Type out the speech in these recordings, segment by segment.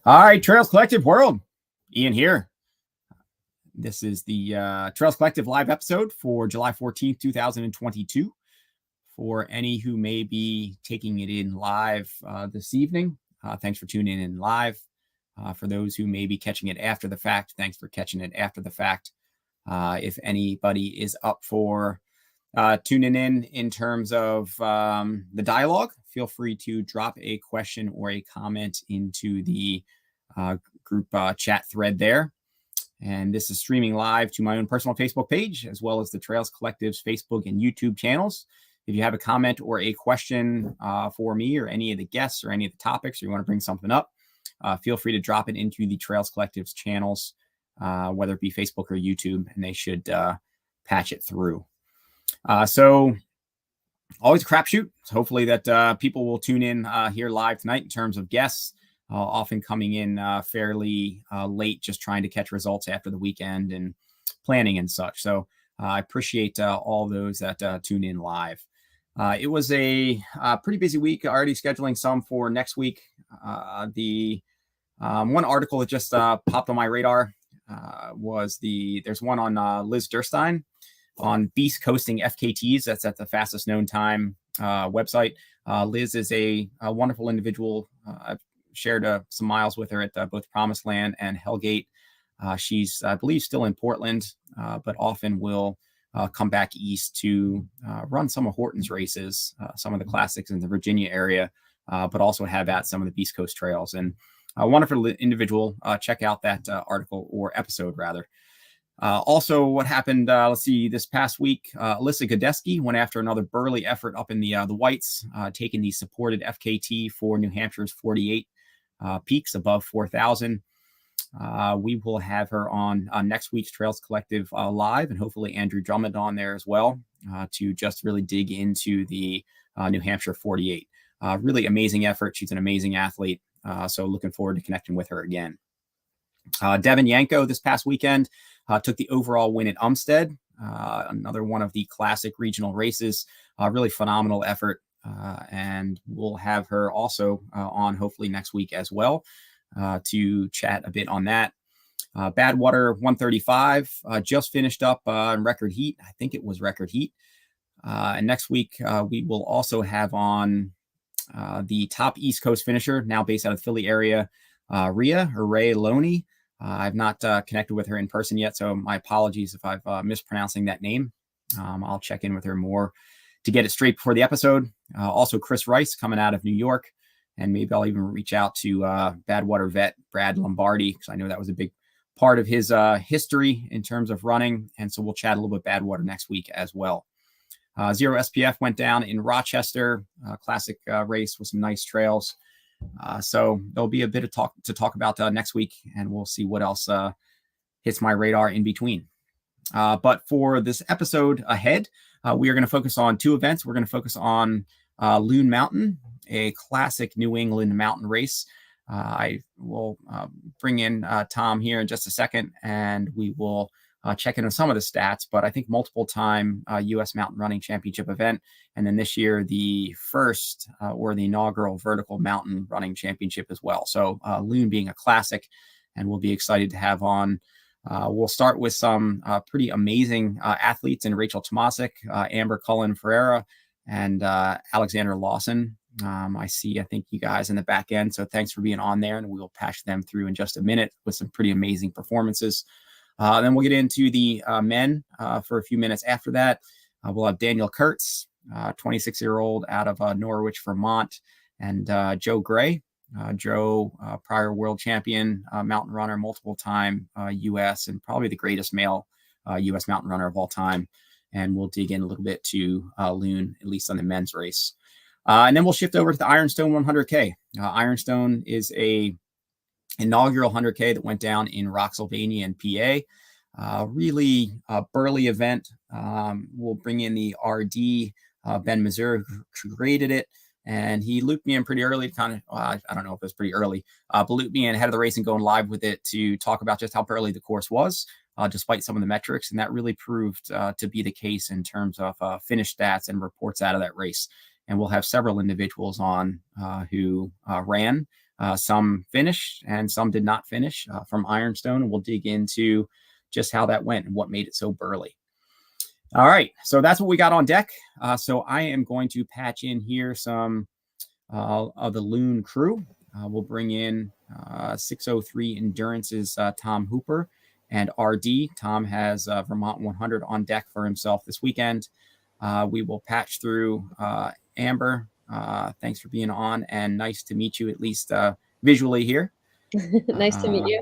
All right, Trails Collective World. Ian here. This is the Trails Collective live episode for July 14th, 2022. For any who may be taking it in live this evening, thanks for tuning in live. For those who may be catching it after the fact, thanks for catching it after the fact. If anybody is up for tuning in terms of the dialogue, feel free to drop a question or a comment into the group chat thread there. And this is streaming live to my own personal Facebook page, as well as the Trails Collective's Facebook and YouTube channels. If you have a comment or a question for me or any of the guests or any of the topics, or you want to bring something up, feel free to drop it into the Trails Collective's channels, whether it be Facebook or YouTube, and they should patch it through. So always a crapshoot. So hopefully that people will tune in here live tonight in terms of guests. Often coming in fairly late, just trying to catch results after the weekend and planning and such. So I appreciate all those that tune in live. It was a pretty busy week, already scheduling some for next week. The one article that just popped on my radar was there's one on Liz Durstein on BeastCoasting FKTs. That's at the fastest known time website. Liz is a wonderful individual. I've shared some miles with her at both Promised Land and Hellgate. She's, I believe, still in Portland, but often will come back east to run some of Horton's races, some of the classics in the Virginia area, but also have at some of the Beast Coast trails. And a wonderful individual. Check out that article or episode, rather. Also, what happened, let's see, this past week, Alyssa Godesky went after another Burley effort up in the Whites, taking the supported FKT for New Hampshire's 48 peaks above 4,000. We will have her on next week's Trails Collective live, and hopefully Andrew Drummond on there as well to just really dig into the New Hampshire 48. Really amazing effort. She's an amazing athlete. So looking forward to connecting with her again. Devin Yanko this past weekend took the overall win at Umstead, another one of the classic regional races. Really phenomenal effort. And we'll have her also on hopefully next week as well to chat a bit on that. Badwater 135 just finished up in record heat. I think it was record heat. And next week we will also have on the top East Coast finisher, now based out of the Philly area, Ray Loney. I've not connected with her in person yet, so my apologies if I'm mispronouncing that name. I'll check in with her more to get it straight before the episode. Also, Chris Rice coming out of New York, and maybe I'll even reach out to Badwater vet Brad Lombardi, because I know that was a big part of his history in terms of running, and so we'll chat a little bit Badwater next week as well. Zero SPF went down in Rochester, classic race with some nice trails. So there'll be a bit of talk to talk about next week, and we'll see what else hits my radar in between. But for this episode ahead, we are going to focus on two events. We're going to focus on Loon Mountain, a classic New England mountain race. I will bring in Tom here in just a second, and we will check in on some of the stats, but I think multiple time U.S. Mountain Running Championship event. And then this year, the first or the inaugural vertical mountain running championship as well. So Loon being a classic, and we'll be excited to have on. We'll start with some pretty amazing athletes in Rachel Tomaczyk, Amber Cullen Ferreira, and Alexander Lawson. I think you guys in the back end. So thanks for being on there, and we will patch them through in just a minute with some pretty amazing performances. Then we'll get into the men for a few minutes after that. We'll have Daniel Curts, 26-year-old out of Norwich, Vermont, and Joe Gray. Joe, prior world champion, mountain runner, multiple time U.S. and probably the greatest male U.S. mountain runner of all time. And we'll dig in a little bit to Loon, at least on the men's race. And then we'll shift over to the Ironstone 100K. Ironstone is a inaugural 100K that went down in Roxylvania and PA. Really burly event. We'll bring in the RD, Ben Mazur, who created it. And he looped me in pretty early to kind of, I don't know if it was pretty early, but looped me in ahead of the race and going live with it to talk about just how burly the course was, despite some of the metrics. And that really proved to be the case in terms of finish stats and reports out of that race. And we'll have several individuals on who ran Some finished and some did not finish from Ironstone. And we'll dig into just how that went and what made it so burly. All right, so that's what we got on deck. So I am going to patch in here some of the Loon crew. We'll bring in 603 Endurance's Tom Hooper and RD. Tom has Vermont 100 on deck for himself this weekend. We will patch through Amber. Thanks for being on, and nice to meet you, at least visually here. Nice to meet you.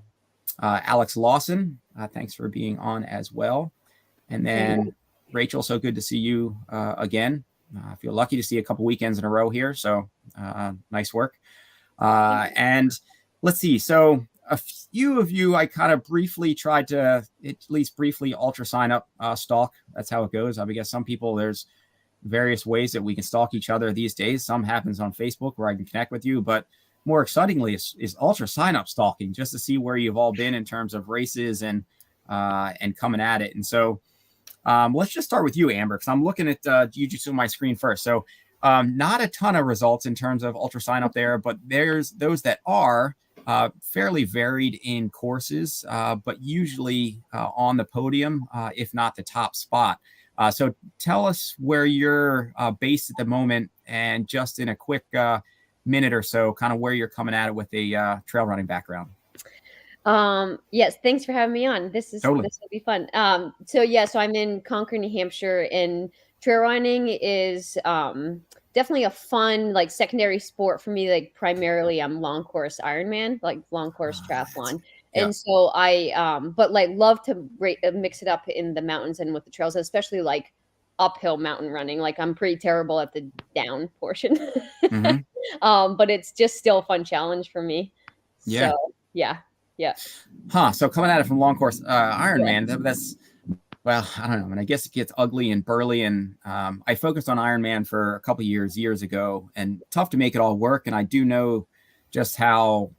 Alex Lawson, thanks for being on as well. And then Rachel, so good to see you again. I feel lucky to see a couple weekends in a row here, so nice work. And let's see. So a few of you, I kind of briefly tried to at least briefly ultra sign up stalk. That's how it goes. I guess some people, there's various ways that we can stalk each other these days. Some happens on Facebook where I can connect with you, but more excitingly is ultra sign up stalking, just to see where you've all been in terms of races and coming at it. And so let's just start with you, Amber, because I'm looking at Jiu-Jitsu on my screen first. So not a ton of results in terms of ultra sign up there, but there's those that are fairly varied in courses, but usually on the podium, if not the top spot. So tell us where you're based at the moment, and just in a quick minute or so, kind of where you're coming at it with a trail running background. Yes, thanks for having me on. This will be fun. So I'm in Concord, New Hampshire, and trail running is definitely a fun, like, secondary sport for me. Like, primarily I'm long course Ironman, like long course triathlon. Yeah. And so I but like love to mix it up in the mountains and with the trails, especially like uphill mountain running. Like, I'm pretty terrible at the down portion. But it's just still a fun challenge for me. Yeah. So, yeah. So coming at it from long course Ironman, that's, well, I don't know. I mean, I guess it gets ugly and burly, and I focused on Ironman for a couple years ago, and tough to make it all work. And I do know just how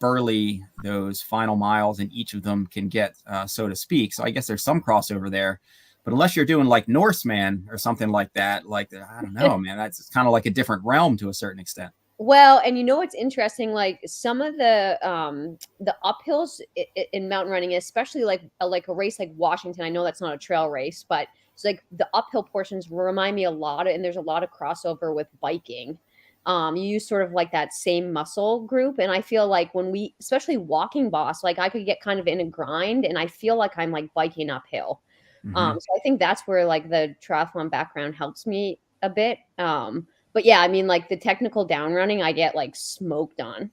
burly those final miles in each of them can get, so to speak. So I guess there's some crossover there, but unless you're doing like Norseman or something like that, like, I don't know, man, that's kind of like a different realm to a certain extent. Well, and you know what's interesting? Like, some of the uphills in mountain running, especially like a race like Washington. I know that's not a trail race, but it's like the uphill portions remind me a lot, and there's a lot of crossover with biking. You use sort of like that same muscle group, and I feel like when we, especially walking boss, like I could get kind of in a grind, and I feel like I'm like biking uphill. So I think that's where like the triathlon background helps me a bit. But yeah, I mean, like the technical down running, I get like smoked on.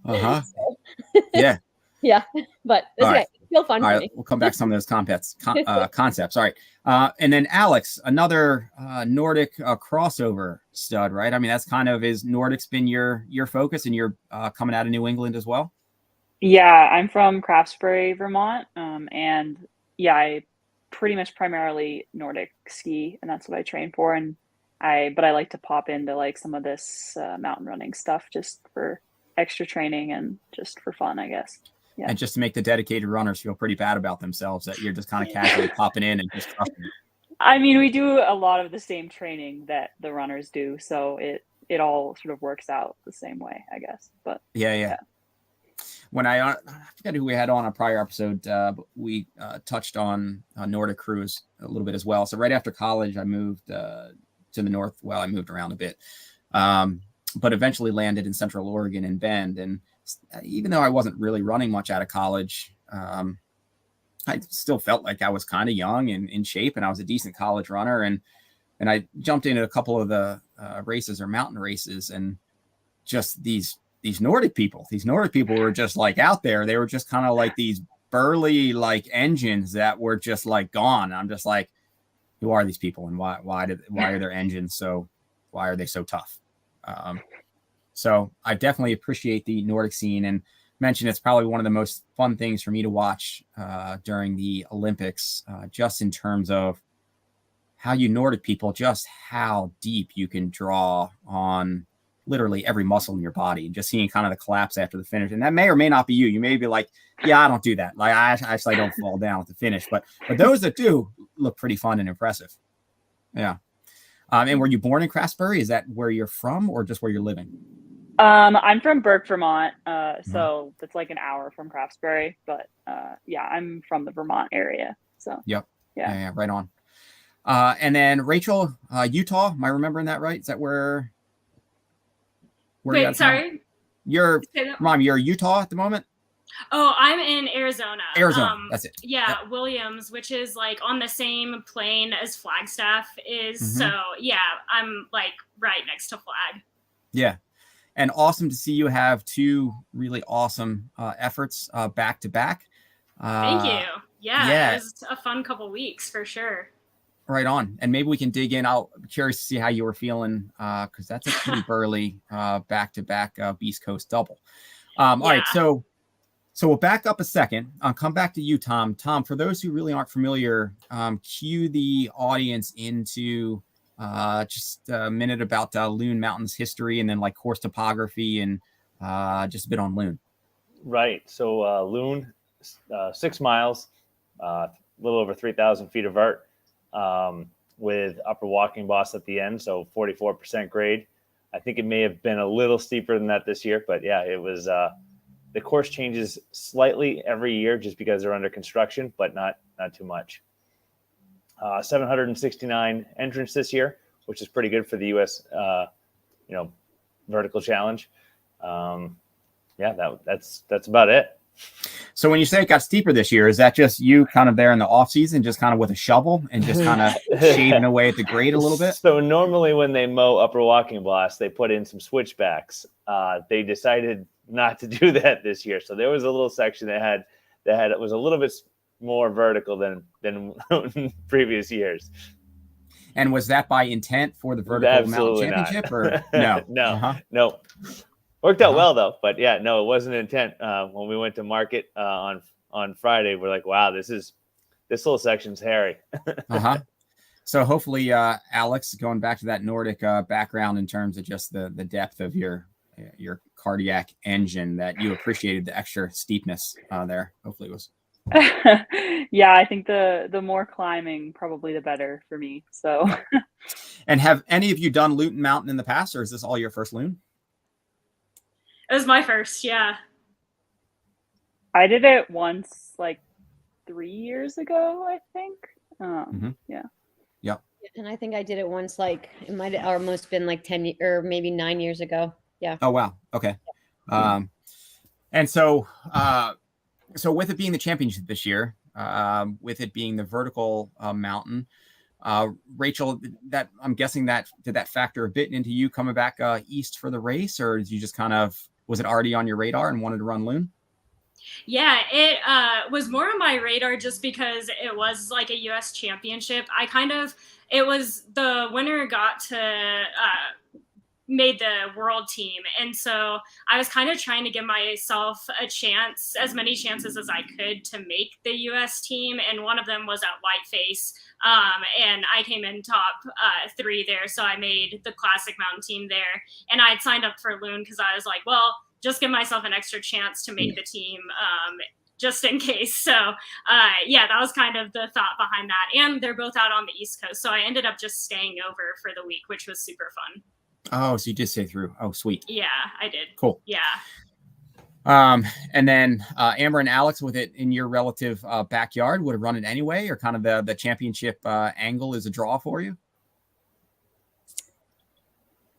Yeah. Yeah. But it's okay. It's still fun for me. We'll come back to some of those concepts. All right. And then Alex, another Nordic crossover stud, right? I mean, that's kind of, is Nordic's been your focus, and you're coming out of New England as well? Yeah, I'm from Craftsbury, Vermont. And yeah, I pretty much primarily Nordic ski, and that's what I train for. And but I like to pop into like some of this mountain running stuff just for extra training and just for fun, I guess. Yeah. And just to make the dedicated runners feel pretty bad about themselves, that you're just kind of casually popping in and just crushing it. I mean, we do a lot of the same training that the runners do, so it all sort of works out the same way, I guess. But yeah. When I forget who we had on a prior episode, but we touched on Nordic cruise a little bit as well. So right after college, I moved to the north. Well, I moved around a bit, but eventually landed in Central Oregon in Bend. And even though I wasn't really running much out of college, I still felt like I was kind of young and in shape, and I was a decent college runner. And I jumped into a couple of the races or mountain races, and just these Nordic people were just like out there. They were just kind of like these burly like engines that were just like gone. I'm just like, who are these people, and why are their engines so, why are they so tough? So I definitely appreciate the Nordic scene, and mention it's probably one of the most fun things for me to watch during the Olympics, just in terms of how you Nordic people, just how deep you can draw on literally every muscle in your body, and just seeing kind of the collapse after the finish. And that may or may not be you. You may be like, yeah, I don't do that. Like, I actually don't fall down at the finish, but those that do look pretty fun and impressive. Yeah. And were you born in Craftsbury? Is that where you're from, or just where you're living? I'm from Burke, Vermont. So that's like an hour from Craftsbury, but yeah, I'm from the Vermont area. So Yep. yeah. Yeah, right on. And then Rachel, Utah. Am I remembering that right? Is that where Wait, you're at? sorry. You're Mom, you're Utah at the moment? Oh, I'm in Arizona. Arizona, that's it. Yeah, Yep. Williams, which is like on the same plane as Flagstaff is. Mhm. So yeah, I'm like right next to Flag. Yeah. And awesome to see you have two really awesome efforts back to back. Thank you. Yeah. It was a fun couple weeks for sure. Right on. And maybe we can dig in. I'm curious to see how you were feeling because that's a pretty burly back-to-back BeastCoast double. All right. So we'll back up a second. I'll come back to you, Tom. Tom, for those who really aren't familiar, cue the audience into just a minute about Loon Mountain's history and then like course topography and just a bit on Loon. Right. So Loon, 6 miles, a little over 3,000 feet of vert. With upper walking boss at the end, so 44% grade. I think it may have been a little steeper than that this year, but yeah, it was. The course changes slightly every year just because they're under construction, but not too much. 769 entrants this year, which is pretty good for the U.S. Vertical challenge. Yeah, that's about it. So when you say it got steeper this year, is that just you kind of there in the off season, just kind of with a shovel and just kind of shaving away at the grade a little bit? So normally when they mow upper walking blast, they put in some switchbacks. They decided not to do that this year. So there was a little section that it was a little bit more vertical than previous years. And was that by intent for the vertical Absolutely mountain championship not. or no? No. Worked out well though, but yeah, no, it wasn't intent. When we went to market on Friday, we're like, wow, this little section's hairy. So hopefully, Alex, going back to that Nordic background in terms of just the depth of your cardiac engine, that you appreciated the extra steepness there. Hopefully it was. Yeah, I think the more climbing, probably the better for me. So. And have any of you done Loon Mountain in the past, or is this all your first Loon? It was my first, yeah. I did it once, like 3 years ago, I think. Yeah. Yep. And I think I did it once, like it might have almost been like 10 or maybe 9 years ago. Yeah. Oh wow. Okay. And so with it being the championship this year, with it being the vertical mountain, Rachel, that I'm guessing that did that factor a bit into you coming back east for the race, or did you just kind of, was it already on your radar and wanted to run Loon? Yeah, it was more on my radar just because it was like a U.S. championship. It was the winner got to made the world team. And so I was kind of trying to give myself a chance, as many chances as I could to make the U.S. team. And one of them was at Whiteface. And I came in top 3 there. So I made the classic mountain team there. And I had signed up for Loon because I was like, well, just give myself an extra chance to make the team just in case. So yeah, that was kind of the thought behind that. And they're both out on the East Coast. So I ended up just staying over for the week, which was super fun. Oh, so you did stay through. Oh, sweet. Yeah, I did. Cool. Yeah. And then Amber and Alex, with it in your relative backyard, would have run it anyway, or kind of the championship angle is a draw for you?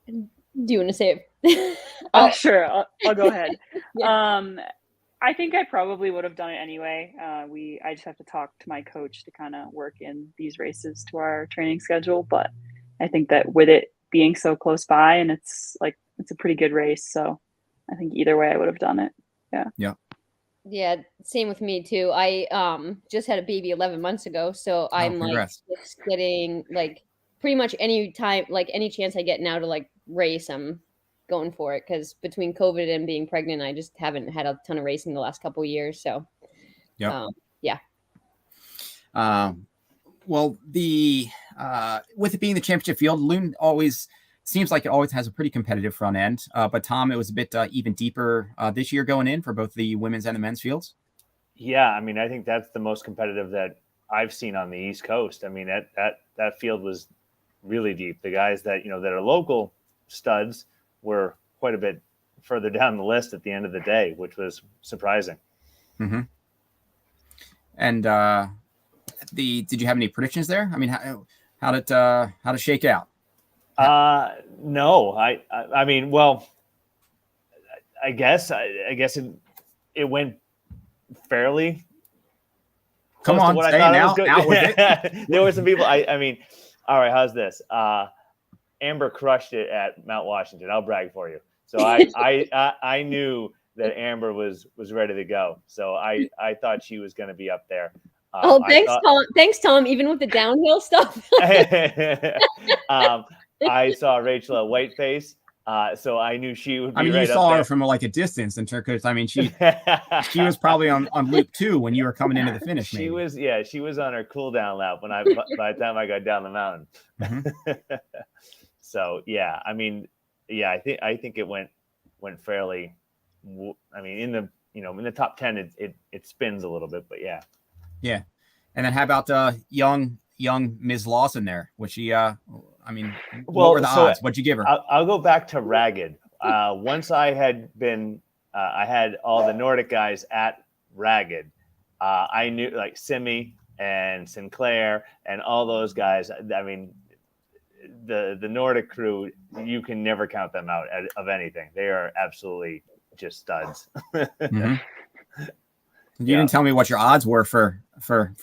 Do you want to say it? Sure. I'll go ahead. Yeah. I think I probably would have done it anyway. I just have to talk to my coach to kind of work in these races to our training schedule. But I think that with it being so close by, and it's a pretty good race, so I think either way I would have done it. Yeah, same with me too. I just had a baby 11 months ago, so I'm congrats. like just getting like pretty much any time, like any chance I get now to like race, I'm going for it, because between COVID and being pregnant, I just haven't had a ton of racing the last couple of years. So yeah. Well, the with it being the championship field, Loon always seems like it always has a pretty competitive front end. But Tom, it was a bit even deeper this year going in for both the women's and the men's fields. Yeah, I mean, I think that's the most competitive that I've seen on the East Coast. I mean, that field was really deep. The guys that that are local studs were quite a bit further down the list at the end of the day, which was surprising. Mm-hmm. And did you have any predictions there? I mean, how did it shake out? No, I mean, well, I guess it went fairly. Come on, what say I it now. was good. Out with it. There were some people. I mean, all right. How's this? Amber crushed it at Mount Washington. I'll brag for you. So I knew that Amber was ready to go. So I thought she was going to be up there. Tom. Thanks, Tom. Even with the downhill stuff. I saw Rachel at Whiteface, so I knew she would be. I mean, right you saw up her there. from like a distance, in because I mean, she was probably on loop 2 when you were coming into the finish. She was on her cool down lap by the time I got down the mountain. Mm-hmm. So yeah, I mean, yeah, I think it went fairly. I mean, in the top 10, it spins a little bit, but yeah. Yeah, and then how about young Ms. Lawson there? Was she? I mean, what were the odds? What'd you give her? I'll go back to Ragged. Once I had been, I had all the Nordic guys at Ragged. I knew like Simi and Sinclair and all those guys. I mean, the Nordic crew, you can never count them out of anything. They are absolutely just studs. Mm-hmm. You didn't tell me what your odds were for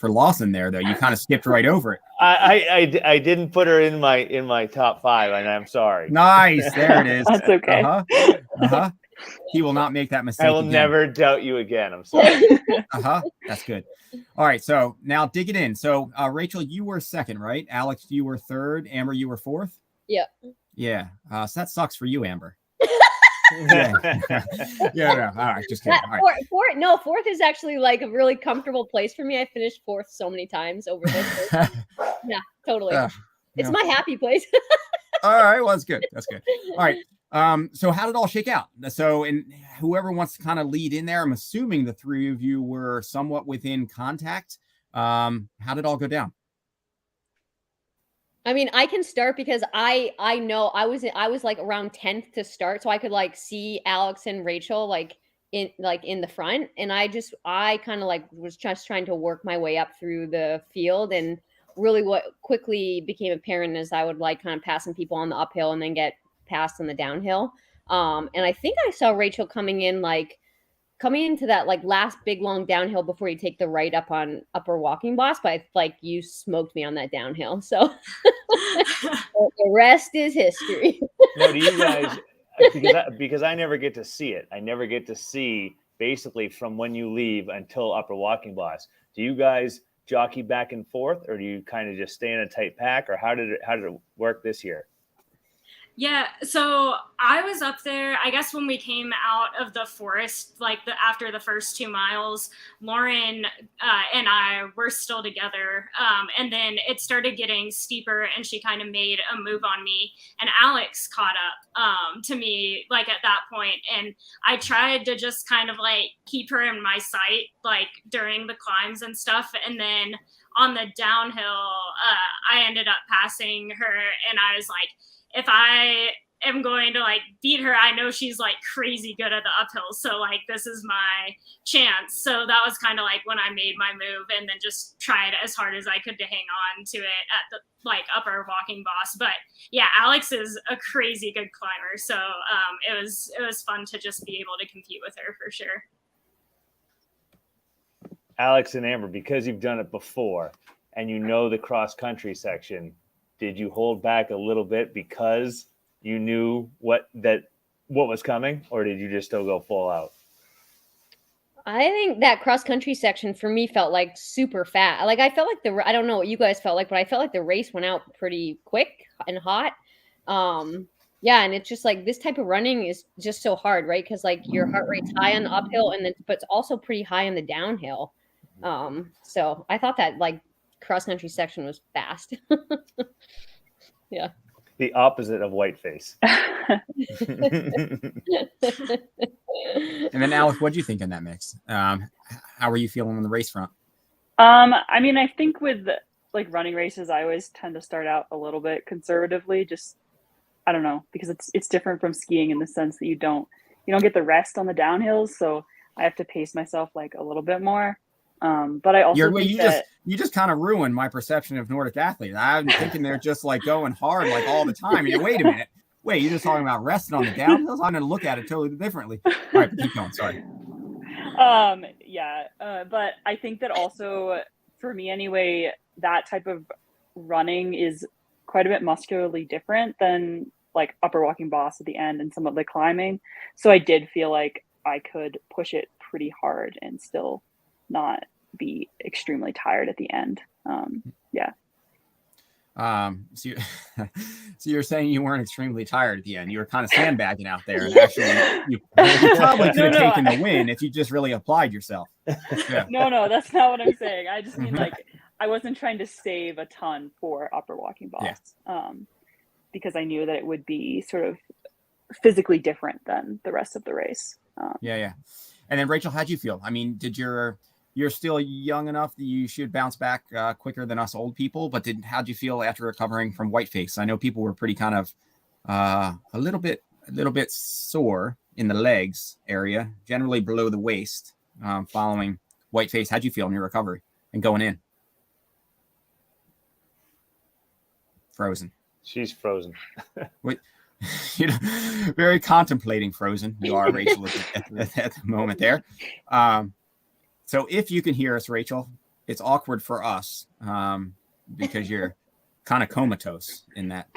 Lawson there, though. You kind of skipped right over it. I didn't put her in my top 5, and I'm sorry. Nice, there it is. That's okay. Uh-huh. He will not make that mistake. I will never doubt you again. I'm sorry. That's good. All right, so now dig it in. So Rachel, you were second, right? Alex, you were third. Amber, you were fourth. Yep. Yeah. So that sucks for you, Amber. Yeah. No. All right, just kidding. All right. Fourth is actually like a really comfortable place for me. I finished fourth so many times over this. Yeah, totally. It's my happy place. All right, well, that's good. All right. So how did it all shake out? So, and whoever wants to kind of lead in there, I'm assuming the three of you were somewhat within contact. How did it all go down? I mean, I can start because I know I was like around 10th to start, so I could like see Alex and Rachel like in the front, and I kind of like was just trying to work my way up through the field, and really what quickly became apparent is I would like kind of passing people on the uphill and then get passed on the downhill. And I think I saw Rachel coming into that like last big long downhill before you take the right up on Upper Walking Boss, but you smoked me on that downhill. So the rest is history. No, do you guys, because I never get to see it. I never get to see basically from when you leave until Upper Walking Boss. Do you guys jockey back and forth, or do you kind of just stay in a tight pack, or how did it work this year? Yeah, so I was up there, I guess when we came out of the forest, after the first 2 miles, Lauren and I were still together. And then it started getting steeper and she kind of made a move on me, and Alex caught up to me at that point. And I tried to just kind of keep her in my sight, during the climbs and stuff. And then on the downhill, I ended up passing her, and I was like, if I am going to beat her, I know she's crazy good at the uphill. So this is my chance. So that was kind of when I made my move, and then just tried as hard as I could to hang on to it at the Upper Walking Boss. But yeah, Alex is a crazy good climber. So it was fun to just be able to compete with her for sure. Alex and Amber, because you've done it before and you know the cross country section, did you hold back a little bit because you knew what was coming, or did you just still go full out? I think that cross country section for me felt super fast. I felt I don't know what you guys felt like, but I felt like the race went out pretty quick and hot. Yeah, and it's just this type of running is just so hard, right? Because your heart rate's high on the uphill, but it's also pretty high on the downhill. So I thought that cross country section was fast. Yeah. The opposite of Whiteface. And then Alex, what do you think in that mix? How are you feeling on the race front? I mean, I think with running races, I always tend to start out a little bit conservatively. Just, I don't know, because it's different from skiing in the sense that you don't you don't get the rest on the downhills, so I have to pace myself like a little bit more. But I also think you just kind of ruined my perception of Nordic athletes. I'm thinking they're just like going hard like all the time. Wait a minute. Wait, you're just talking about resting on the downhills? I'm going to look at it totally differently. All right, keep going. Sorry. But I think that also for me anyway, that type of running is quite a bit muscularly different than like upper walking boss at the end and some of the climbing. So I did feel like I could push it pretty hard and still not be extremely tired at the end. So you're saying you weren't extremely tired at the end. You were kind of sandbagging out there, and actually you probably could have taken the win if you just really applied yourself. Yeah. No, that's not what I'm saying. I just mean like I wasn't trying to save a ton for upper walking boss, because I knew that it would be sort of physically different than the rest of the race. And then Rachel, how'd you feel? I mean, you're still young enough that you should bounce back quicker than us old people, but how'd you feel after recovering from whiteface? I know people were pretty kind of a little bit sore in the legs area, generally below the waist, following whiteface. How'd you feel in your recovery and going in? Frozen. She's frozen. Wait, very contemplating frozen. You are, Rachel, at the moment there. So if you can hear us, Rachel, it's awkward for us because you're kind of comatose in that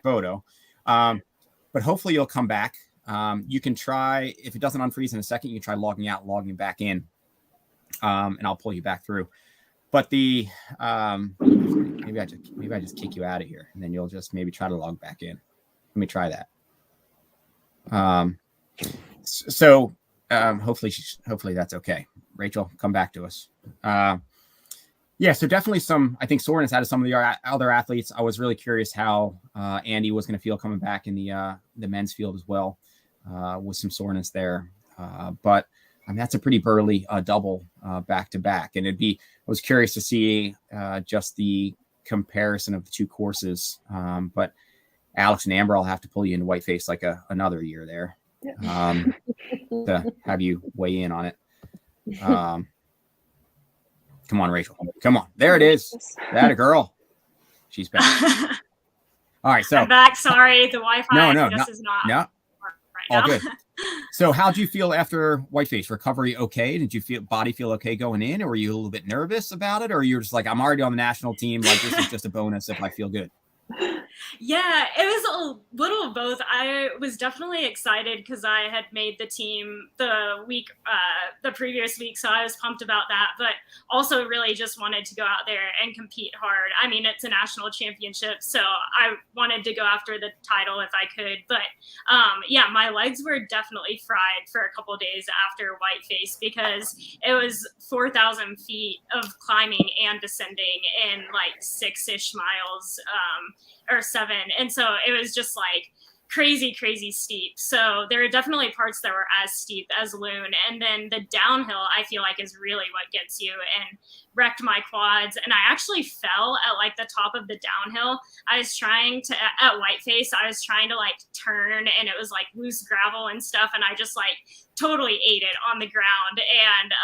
photo. But hopefully you'll come back. You can try, if it doesn't unfreeze in a second, you can try logging out, logging back in, and I'll pull you back through. But maybe I just kick you out of here, and then you'll just maybe try to log back in. Let me try that. Hopefully that's okay. Rachel, come back to us. So definitely some, I think, soreness out of some of the other athletes. I was really curious how Andy was going to feel coming back in the men's field as well, with some soreness there. But I mean, that's a pretty burly double back to back. And I was curious to see just the comparison of the two courses. But Alex and Amber, I'll have to pull you into whiteface like another year there to have you weigh in on it. Come on, Rachel. Come on. There it is. That a girl. She's back. All right. So I'm back. Sorry. The Wi-Fi is not. No. All good. So how'd you feel after whiteface? Recovery okay? Did you body feel okay going in? Or were you a little bit nervous about it? Or you're just like, I'm already on the national team. Like, this is just a bonus if I feel good. Yeah, it was a little of both. I was definitely excited because I had made the team the previous week, so I was pumped about that, but also really just wanted to go out there and compete hard. I mean, it's a national championship, so I wanted to go after the title if I could, but my legs were definitely fried for a couple days after whiteface because it was 4,000 feet of climbing and descending in like 6-ish miles, or 7. And so it was just like crazy steep. So there are definitely parts that were as steep as Loon. And then the downhill, I feel like, is really what gets you, and wrecked my quads. And I actually fell at like the top of the downhill. I was trying to, at whiteface, I was trying to like turn, and it was like loose gravel and stuff. And I just like totally ate it on the ground. And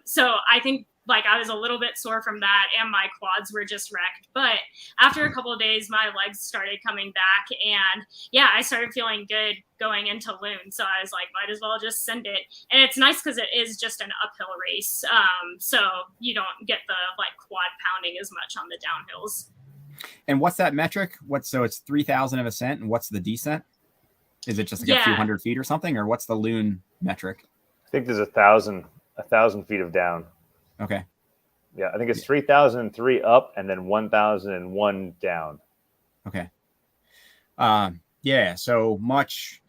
so I think like I was a little bit sore from that, and my quads were just wrecked. But after a couple of days, my legs started coming back, and I started feeling good going into Loon. So I was like, might as well just send it. And it's nice because it is just an uphill race, so you don't get the like quad pounding as much on the downhills. And what's that metric? So it's 3,000 of ascent, and what's the descent? Is it just like a few hundred feet or something, or what's the Loon metric? I think there's 1,000 feet of down. Okay. Yeah, I think it's 3,003 up and then 1,001 down. Okay. So much,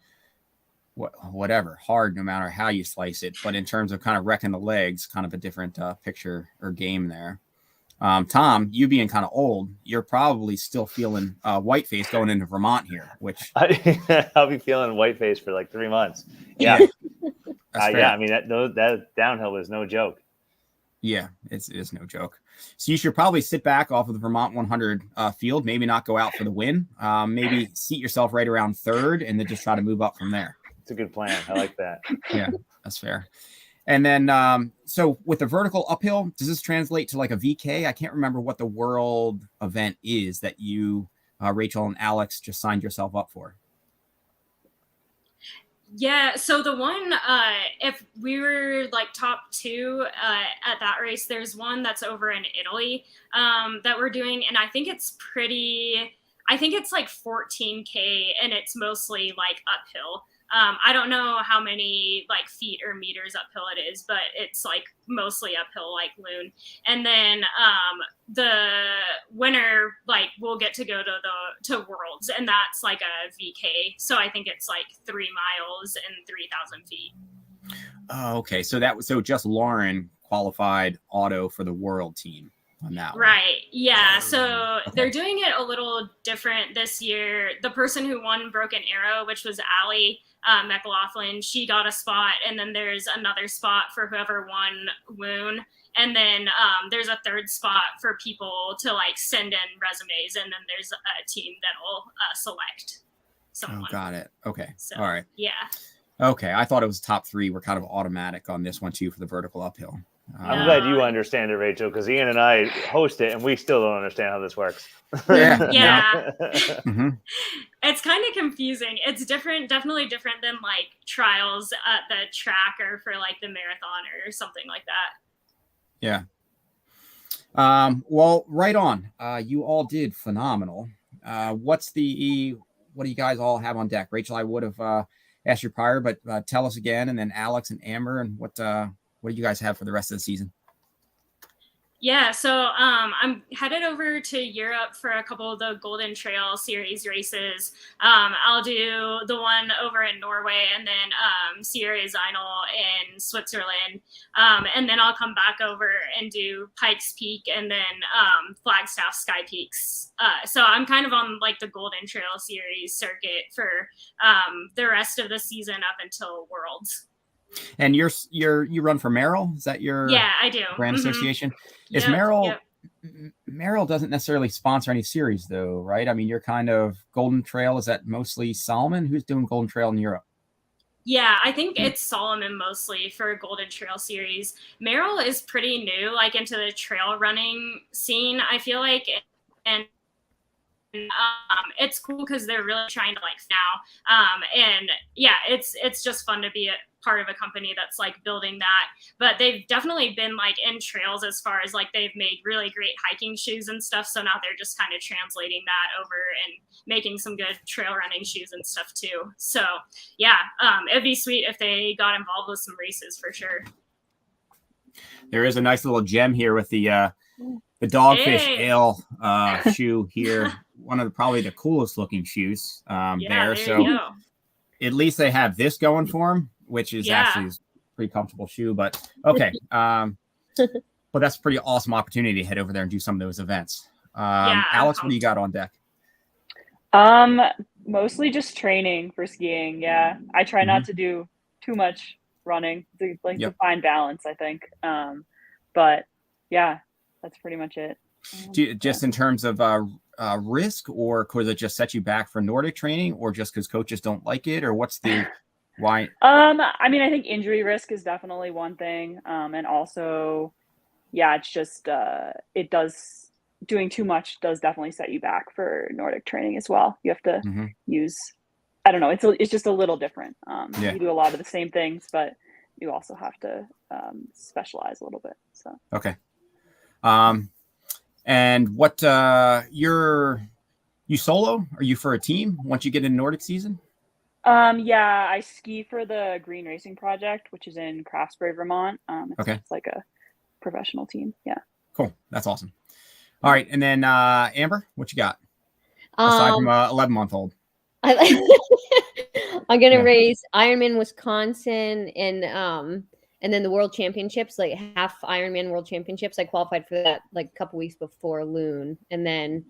whatever, hard no matter how you slice it. But in terms of kind of wrecking the legs, kind of a different picture or game there. Tom, you being kind of old, you're probably still feeling whiteface going into Vermont here, which I'll be feeling whiteface for like 3 months. Yeah. I mean, that downhill was no joke. Yeah, it is no joke. So you should probably sit back off of the Vermont 100 field, maybe not go out for the win. Maybe seat yourself right around third and then just try to move up from there. It's a good plan. I like that. Yeah, that's fair. And then, so with the vertical uphill, does this translate to like a VK? I can't remember what the world event is that you, Rachel and Alex, just signed yourself up for. Yeah, so the one, if we were like top 2 at that race, there's one that's over in Italy that we're doing, and I think it's like 14K, and it's mostly like uphill. I don't know how many like feet or meters uphill it is, but it's like mostly uphill like Loon. And then the winner like will get to go to Worlds, and that's like a VK. So I think it's like 3 miles and 3,000 feet. Oh, okay. So just Lauren qualified auto for the world team on that one. Right. Yeah. So they're doing it a little different this year. The person who won Broken Arrow, which was Allie McLaughlin, she got a spot, and then there's another spot for whoever won Loon, and then there's a third spot for people to like send in resumes, and then there's a team that'll select someone. Oh, got it. Okay. So, all right. Yeah. Okay. I thought it was top 3 were kind of automatic on this one too for the vertical uphill. I'm glad you understand it, Rachel, because Ian and I host it, and we still don't understand how this works. Yeah. Mm-hmm. It's kind of confusing. It's definitely different than like trials at the track or for like the marathon or something like that. Yeah. Well, right on. You all did phenomenal. What do you guys all have on deck? Rachel, I would have asked you prior, but tell us again, and then Alex and Amber, and what do you guys have for the rest of the season? Yeah, so I'm headed over to Europe for a couple of the Golden Trail Series races. I'll do the one over in Norway, and then Sierra Zinal in Switzerland. And then I'll come back over and do Pikes Peak, and then Flagstaff Sky Peaks. So I'm kind of on like the Golden Trail Series circuit for the rest of the season up until Worlds. And you run for Merrill? Is that your I do. brand association? Is Yep, Merrill? yep. Merrill doesn't necessarily sponsor any series, though, right? I mean, you're kind of Golden Trail. Is that mostly Solomon? Who's doing Golden Trail in Europe? Yeah, I think it's Solomon mostly for Golden Trail Series. Merrill is pretty new, like into the trail running scene, I feel like, and it's cool because they're really trying to like now. And yeah, it's just fun to be a part of a company that's like building that. But they've definitely been like in trails as far as like they've made really great hiking shoes and stuff. So now they're just kind of translating that over and making some good trail running shoes and stuff too. So yeah, it'd be sweet if they got involved with some races for sure. There is a nice little gem here with the Dogfish Ale shoe here. One of probably the coolest looking shoes there. So at least they have this going for them, which is actually a pretty comfortable shoe. But okay. But that's a pretty awesome opportunity to head over there and do some of those events. Alex, what do you got on deck? Mostly just training for skiing. Yeah. I try not to do too much running. It's like a fine balance, I think. But yeah, that's pretty much it. Just in terms of risk, or could it just set you back for Nordic training, or just because coaches don't like it, or what's the why? I mean, I think injury risk is definitely one thing. And also, yeah, it's just doing too much does definitely set you back for Nordic training as well. You have to use, I don't know, it's just a little different. You do a lot of the same things, but you also have to specialize a little bit. So okay. And what you solo? Are you for a team once you get in Nordic season? Yeah, I ski for the Green Racing Project, which is in Craftsbury, Vermont. It's like a professional team. Yeah. Cool. That's awesome. All right. And then Amber, what you got? Aside from 11-month-old. I'm going to race Ironman Wisconsin and then the World Championships, like half Ironman World Championships. I qualified for that like a couple weeks before Loon. And then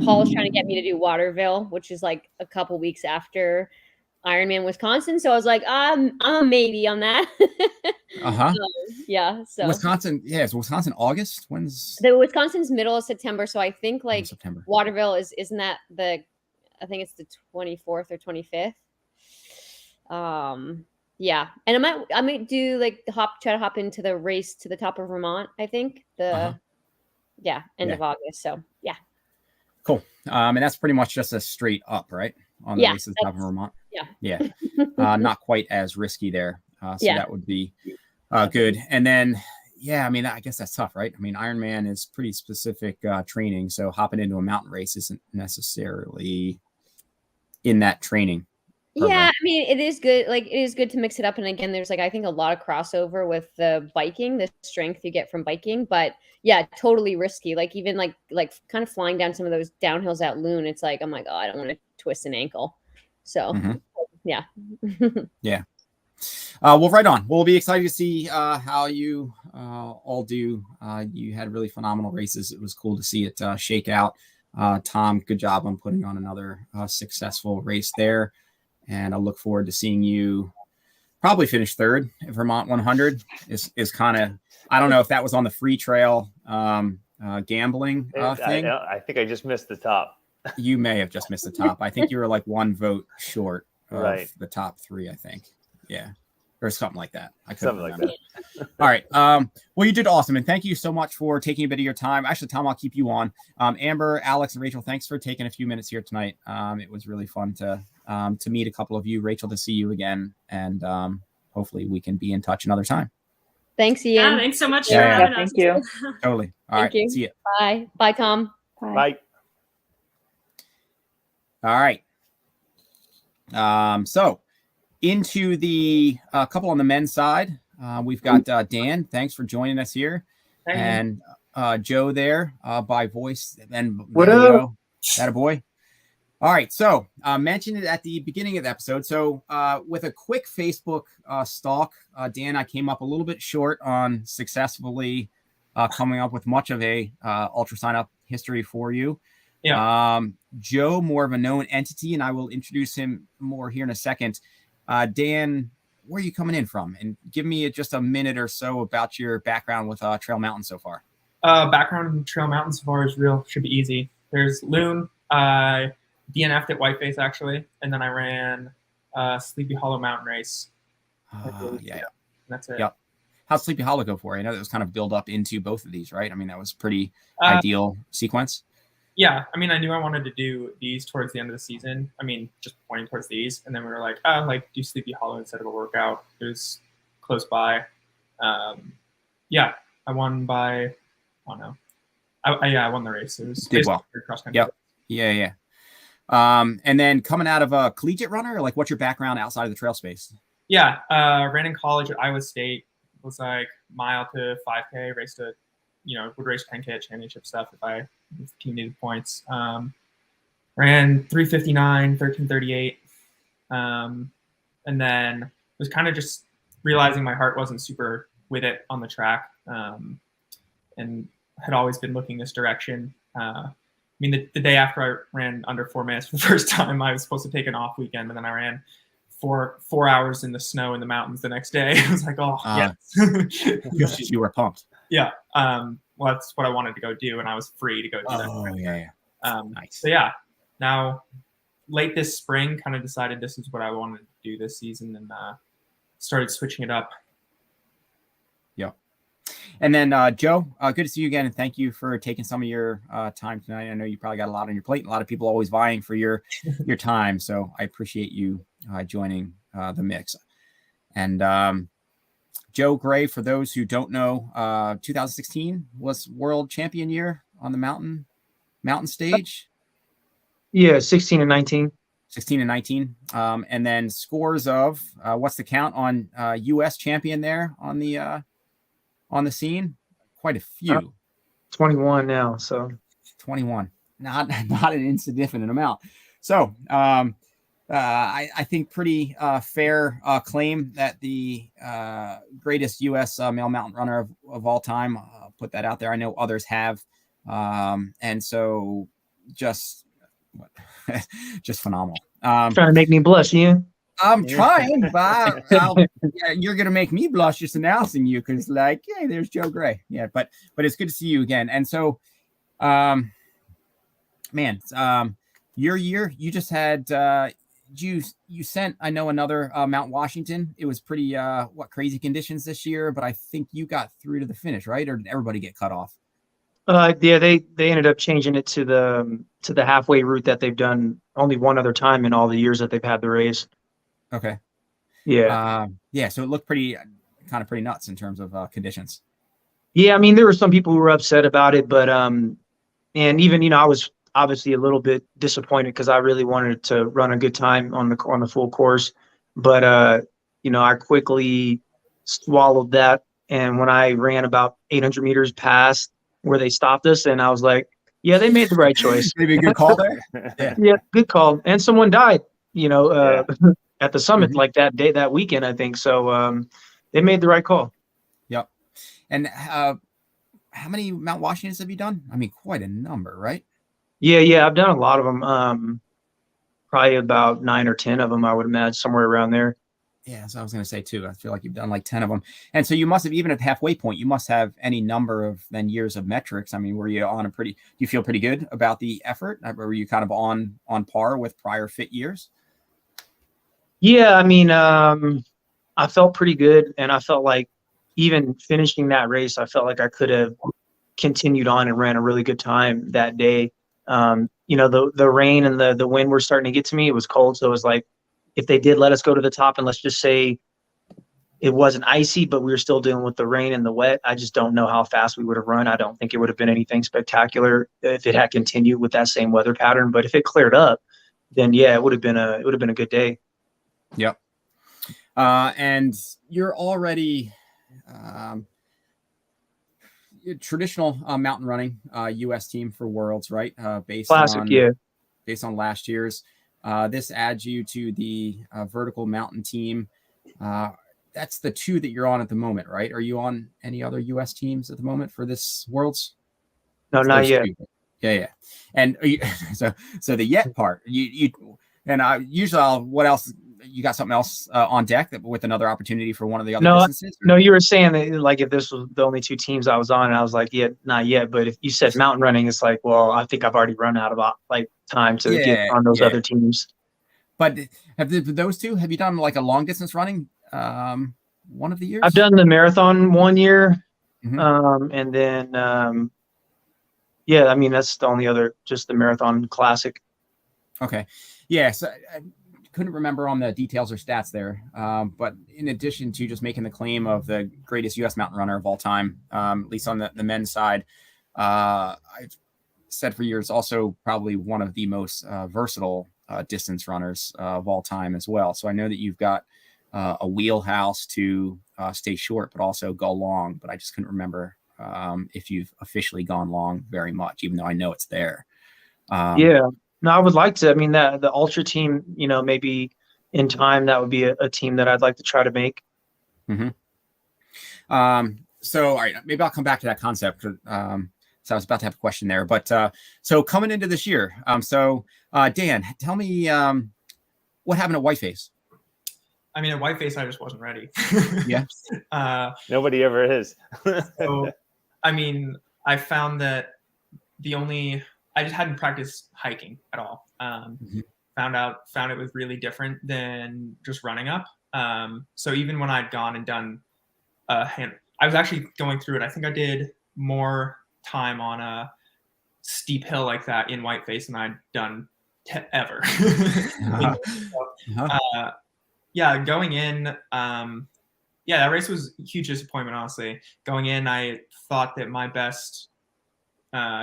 Paul's trying to get me to do Waterville, which is like a couple weeks after Ironman Wisconsin. So I was like, I'm maybe on that. So Wisconsin, is Wisconsin August? When's the Wisconsin's middle of September? So I think like September. Waterville isn't that I think it's the 24th or 25th. Yeah, and I might do like try to hop into the race to the top of Vermont. I think end of August. So yeah, cool. And that's pretty much just a straight up, right, on the race to the top of Vermont. Yeah. Not quite as risky there. So that would be good. And then I mean, I guess that's tough, right? I mean, Ironman is pretty specific training, so hopping into a mountain race isn't necessarily in that training program. Yeah, I mean, it is good. Like, it is good to mix it up. And again, there's like, I think a lot of crossover with the biking, the strength you get from biking. But yeah, totally risky. Like even like kind of flying down some of those downhills at Loon. It's like, oh my God, I don't want to twist an ankle. So yeah. Yeah. Well, right on. We'll be excited to see how you all do. You had really phenomenal races. It was cool to see it shake out. Tom, good job on putting on another successful race there. And I look forward to seeing you probably finish third at Vermont 100. Is kind of, I don't know if that was on the free trail gambling thing. I think I just missed the top. You may have just missed the top. I think you were like one vote short of the top three, I think. Yeah. Or something like that. Something like that. All right. Well, you did awesome. And thank you so much for taking a bit of your time. Actually, Tom, I'll keep you on. Amber, Alex, and Rachel, thanks for taking a few minutes here tonight. It was really fun to meet a couple of you. Rachel, to see you again. And hopefully we can be in touch another time. Thanks, Ian. Yeah, thanks so much for having us. Thank you. Totally. All right. See you. Bye. Bye, Tom. Bye. All right. So into the couple on the men's side, we've got Dan. Thanks for joining us here. And Joe there by voice and what up? That a boy. All right. So mentioned it at the beginning of the episode. So with a quick Facebook stalk, Dan, I came up a little bit short on successfully coming up with much of a ultra sign up history for you. Yeah. Joe, more of a known entity, and I will introduce him more here in a second. Dan, where are you coming in from? And give me just a minute or so about your background with Trail Mountain so far. Background in Trail Mountain so far is should be easy. There's Loon. DNF'd at Whiteface actually, and then I ran Sleepy Hollow Mountain Race. Yeah. That's it. Yep. How'd Sleepy Hollow go for? I know that was kind of build up into both of these, right? I mean, that was pretty ideal sequence. Yeah, I mean, I knew I wanted to do these towards the end of the season. I mean, just pointing towards these, and then we were like, do Sleepy Hollow instead of a workout. It was close by. Yeah, I won by, I don't know. I won the race. It was did well. Cross country. Yep. Yeah. And then coming out of a collegiate runner, or like what's your background outside of the trail space? Yeah, ran in college at Iowa State. It was like mile to 5K, race to, would race 10K at championship stuff if the team needed points. Ran 3:59, 13:38. And then was kind of just realizing my heart wasn't super with it on the track. And had always been looking this direction. I mean, the day after I ran under 4 minutes for the first time, I was supposed to take an off weekend, but then I ran 4 hours in the snow in the mountains the next day. I was like, oh, yes. You were pumped. Yeah. Well, that's what I wanted to go do, and I was free to go do that. Oh, yeah. Nice. So, yeah, now late this spring, kind of decided this is what I wanted to do this season and started switching it up. Yeah. And then, Joe, good to see you again, and thank you for taking some of your time tonight. I know you probably got a lot on your plate, and a lot of people always vying for your time, so I appreciate you joining the mix. And Joe Gray, for those who don't know, 2016 was world champion year on the mountain stage. Yeah, 16 and 19. 16 and 19. And then scores of what's the count on US champion there on the scene? Quite a few. 21 now, so 21. Not an insignificant amount. So I think pretty fair claim that the greatest U.S. Male mountain runner of all time. Put that out there. I know others have, and so just phenomenal. Trying to make me blush, Ian. I'm trying, but you're gonna make me blush just announcing you because, like, hey, there's Joe Gray. Yeah, but it's good to see you again. And so, your year, you just had you sent, I know, another Mount Washington. It was pretty crazy conditions this year, but I think you got through to the finish, right? Or did everybody get cut off? Yeah, they ended up changing it to the halfway route that they've done only one other time in all the years that they've had the race. Okay. Yeah. Yeah. So it looked pretty nuts in terms of conditions. Yeah, I mean, there were some people who were upset about it, but and even I was obviously a little bit disappointed because I really wanted to run a good time on the full course, but I quickly swallowed that, and when I ran about 800 meters past where they stopped us, and I was like, yeah, they made the right choice. Maybe a good call there. Yeah. Yeah, good call. And someone died, at the summit Mhm. like that weekend, I think. So they made the right call. Yep. And how many Mount Washingtons have you done? I mean, quite a number, right? Yeah, I've done a lot of them. Probably about 9 or 10 of them, I would imagine, somewhere around there. Yeah, so I was going to say too. I feel like you've done like 10 of them, and so you must have, even at the halfway point, you must have any number of then years of metrics. I mean, were you on do you feel pretty good about the effort? Or were you kind of on par with prior fit years? Yeah, I mean, I felt pretty good, and I felt like even finishing that race, I felt like I could have continued on and ran a really good time that day. The rain and the wind were starting to get to me. It was cold, so it was like, if they did let us go to the top, and let's just say it wasn't icy, but we were still dealing with the rain and the wet, I just don't know how fast we would have run. I don't think it would have been anything spectacular if it had continued with that same weather pattern. But if it cleared up, then yeah, it would have been a good day. Yep. And you're already traditional mountain running U.S. team for Worlds, right? Based on last year's. This adds you to the vertical mountain team. That's the two that you're on at the moment, right? Are you on any other U.S. teams at the moment for this Worlds? No, not yet. Yeah. And so the yet part, you usually what else? You got something else on deck with another opportunity for one of the other distances? No, you were saying that, like, if this was the only two teams I was on, and I was like, yeah, not yet. But if you said mountain running, it's like, well, I think I've already run out of time to get on those other teams. But have you done like a long distance running one of the years? I've done the marathon one year. Mhm. And then I mean, that's the only other, just the marathon classic. Okay. Yeah, so I couldn't remember on the details or stats there, but in addition to just making the claim of the greatest U.S. mountain runner of all time, at least on the men's side, I've said for years also probably one of the most versatile distance runners of all time as well. So I know that you've got a wheelhouse to stay short, but also go long. But I just couldn't remember if you've officially gone long very much, even though I know it's there. No, I would like to. I mean, the ultra team, maybe in time, that would be a team that I'd like to try to make. Mm-hmm. So, all right, maybe I'll come back to that concept. So I was about to have a question there, but so coming into this year, Dan, tell me what happened at Whiteface. I mean, at Whiteface, I just wasn't ready. Yeah. Nobody ever is. So, I mean, I found that I just hadn't practiced hiking at all. Found it was really different than just running up. So even when I'd gone and done I was actually going through it. I think I did more time on a steep hill like that in Whiteface than I'd done ever. Going in, that race was a huge disappointment, honestly. Going in, I thought that my best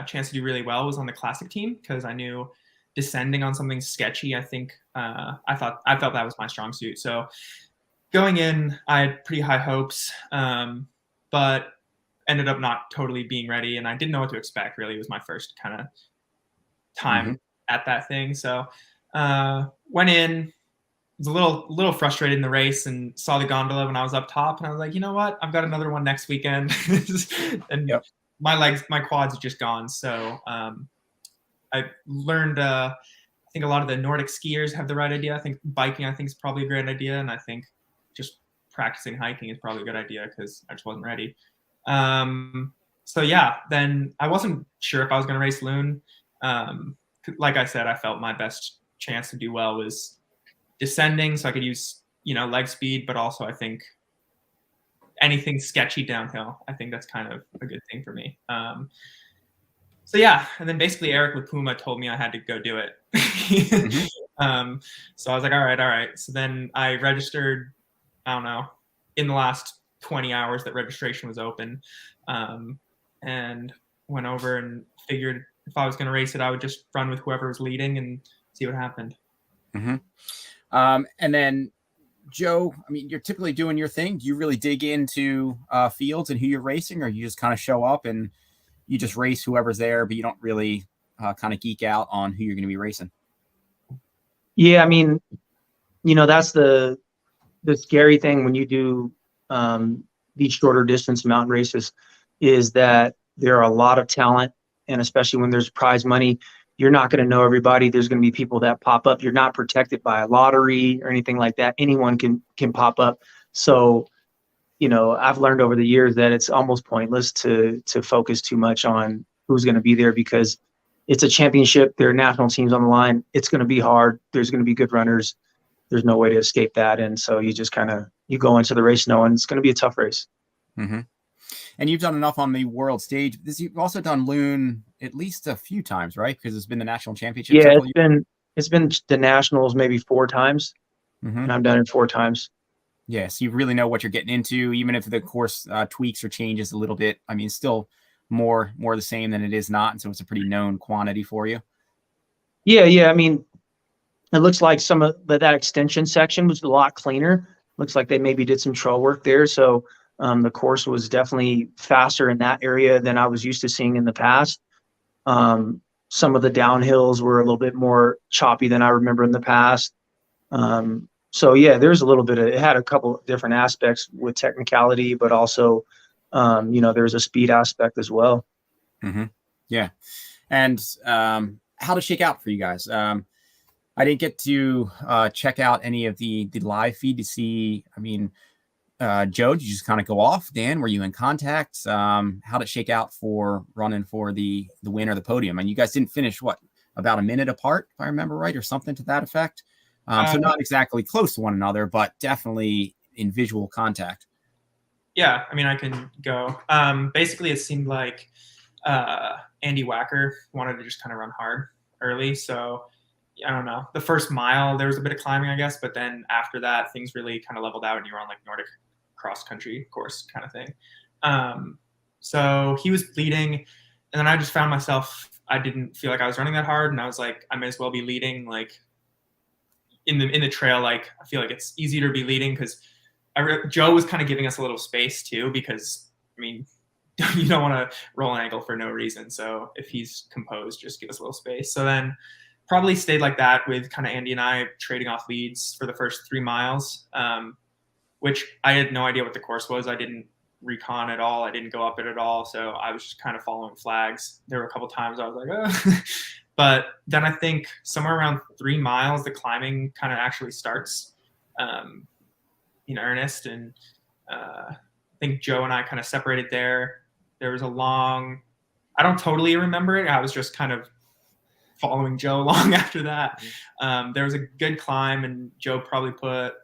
chance to do really well was on the classic team, because I knew descending on something sketchy, I think I felt that was my strong suit. So going in, I had pretty high hopes, but ended up not totally being ready, and I didn't know what to expect. Really, it was my first kind of time at that thing. So went in, was a little frustrated in the race, and saw the gondola when I was up top, and I was like, you know what, I've got another one next weekend. And my quads are just gone. So I learned, I think a lot of the Nordic skiers have the right idea. I think biking, is probably a great idea. And I think just practicing hiking is probably a good idea, because I just wasn't ready. Then I wasn't sure if I was going to race Loon. Like I said, I felt my best chance to do well was descending, so I could use, leg speed, but also I think anything sketchy downhill, I think that's kind of a good thing for me. So yeah, and then basically Eric Lapuma told me I had to go do it. So I was like, all right. So then I registered, I don't know, in the last 20 hours that registration was open, and went over and figured if I was going to race it, I would just run with whoever was leading and see what happened. And then Joe, I mean, you're typically doing your thing. Do you really dig into fields and who you're racing, or you just kind of show up and you just race whoever's there, but you don't really kind of geek out on who you're going to be racing? Yeah, I mean, that's the scary thing when you do these shorter distance mountain races, is that there are a lot of talent, and especially when there's prize money, you're not going to know everybody. There's going to be people that pop up. You're not protected by a lottery or anything like that. Anyone can pop up. So, I've learned over the years that it's almost pointless to focus too much on who's going to be there, because it's a championship. There are national teams on the line. It's going to be hard. There's going to be good runners. There's no way to escape that. And so you just you go into the race knowing it's going to be a tough race. And you've done enough on the world stage. You've also done Loon at least a few times, right? Because it's been the national championship. Yeah, it's been the nationals maybe 4 times, and I've done it 4 times. Yeah, so you really know what you're getting into, even if the course tweaks or changes a little bit. I mean, still more the same than it is not, and so it's a pretty known quantity for you. Yeah. I mean, it looks like some of that extension section was a lot cleaner. Looks like they maybe did some trail work there, so the course was definitely faster in that area than I was used to seeing in the past. Some of the downhills were a little bit more choppy than I remember in the past. So yeah, there's a little bit it had a couple different aspects with technicality, but also, there's a speed aspect as well. Yeah. And how to shake out for you guys? I didn't get to check out any of the live feed to see, Joe, did you just kind of go off? Dan, were you in contact? How did it shake out for running for the win or the podium? And you guys didn't finish, about a minute apart, if I remember right, or something to that effect? So not exactly close to one another, but definitely in visual contact. Yeah, I can go. Basically, it seemed like Andy Wacker wanted to just kind of run hard early. So I don't know. The first mile, there was a bit of climbing, I guess. But then after that, things really kind of leveled out and you were on like Nordic cross country course kind of thing. So he was leading. And then I just found myself, I didn't feel like I was running that hard. And I was like, I may as well be leading. Like in the trail, like I feel like it's easier to be leading because Joe was kind of giving us a little space too, because you don't want to roll an ankle for no reason. So if he's composed, just give us a little space. So then probably stayed like that with kind of Andy and I trading off leads for the first 3 miles, which I had no idea what the course was. I didn't recon at all. I didn't go up it at all. So I was just kind of following flags. There were a couple times I was like, oh. But then I think somewhere around 3 miles, the climbing kind of actually starts in earnest. And I think Joe and I kind of separated there. There was a long, I don't totally remember it. I was just kind of following Joe along after that. There was a good climb and Joe probably put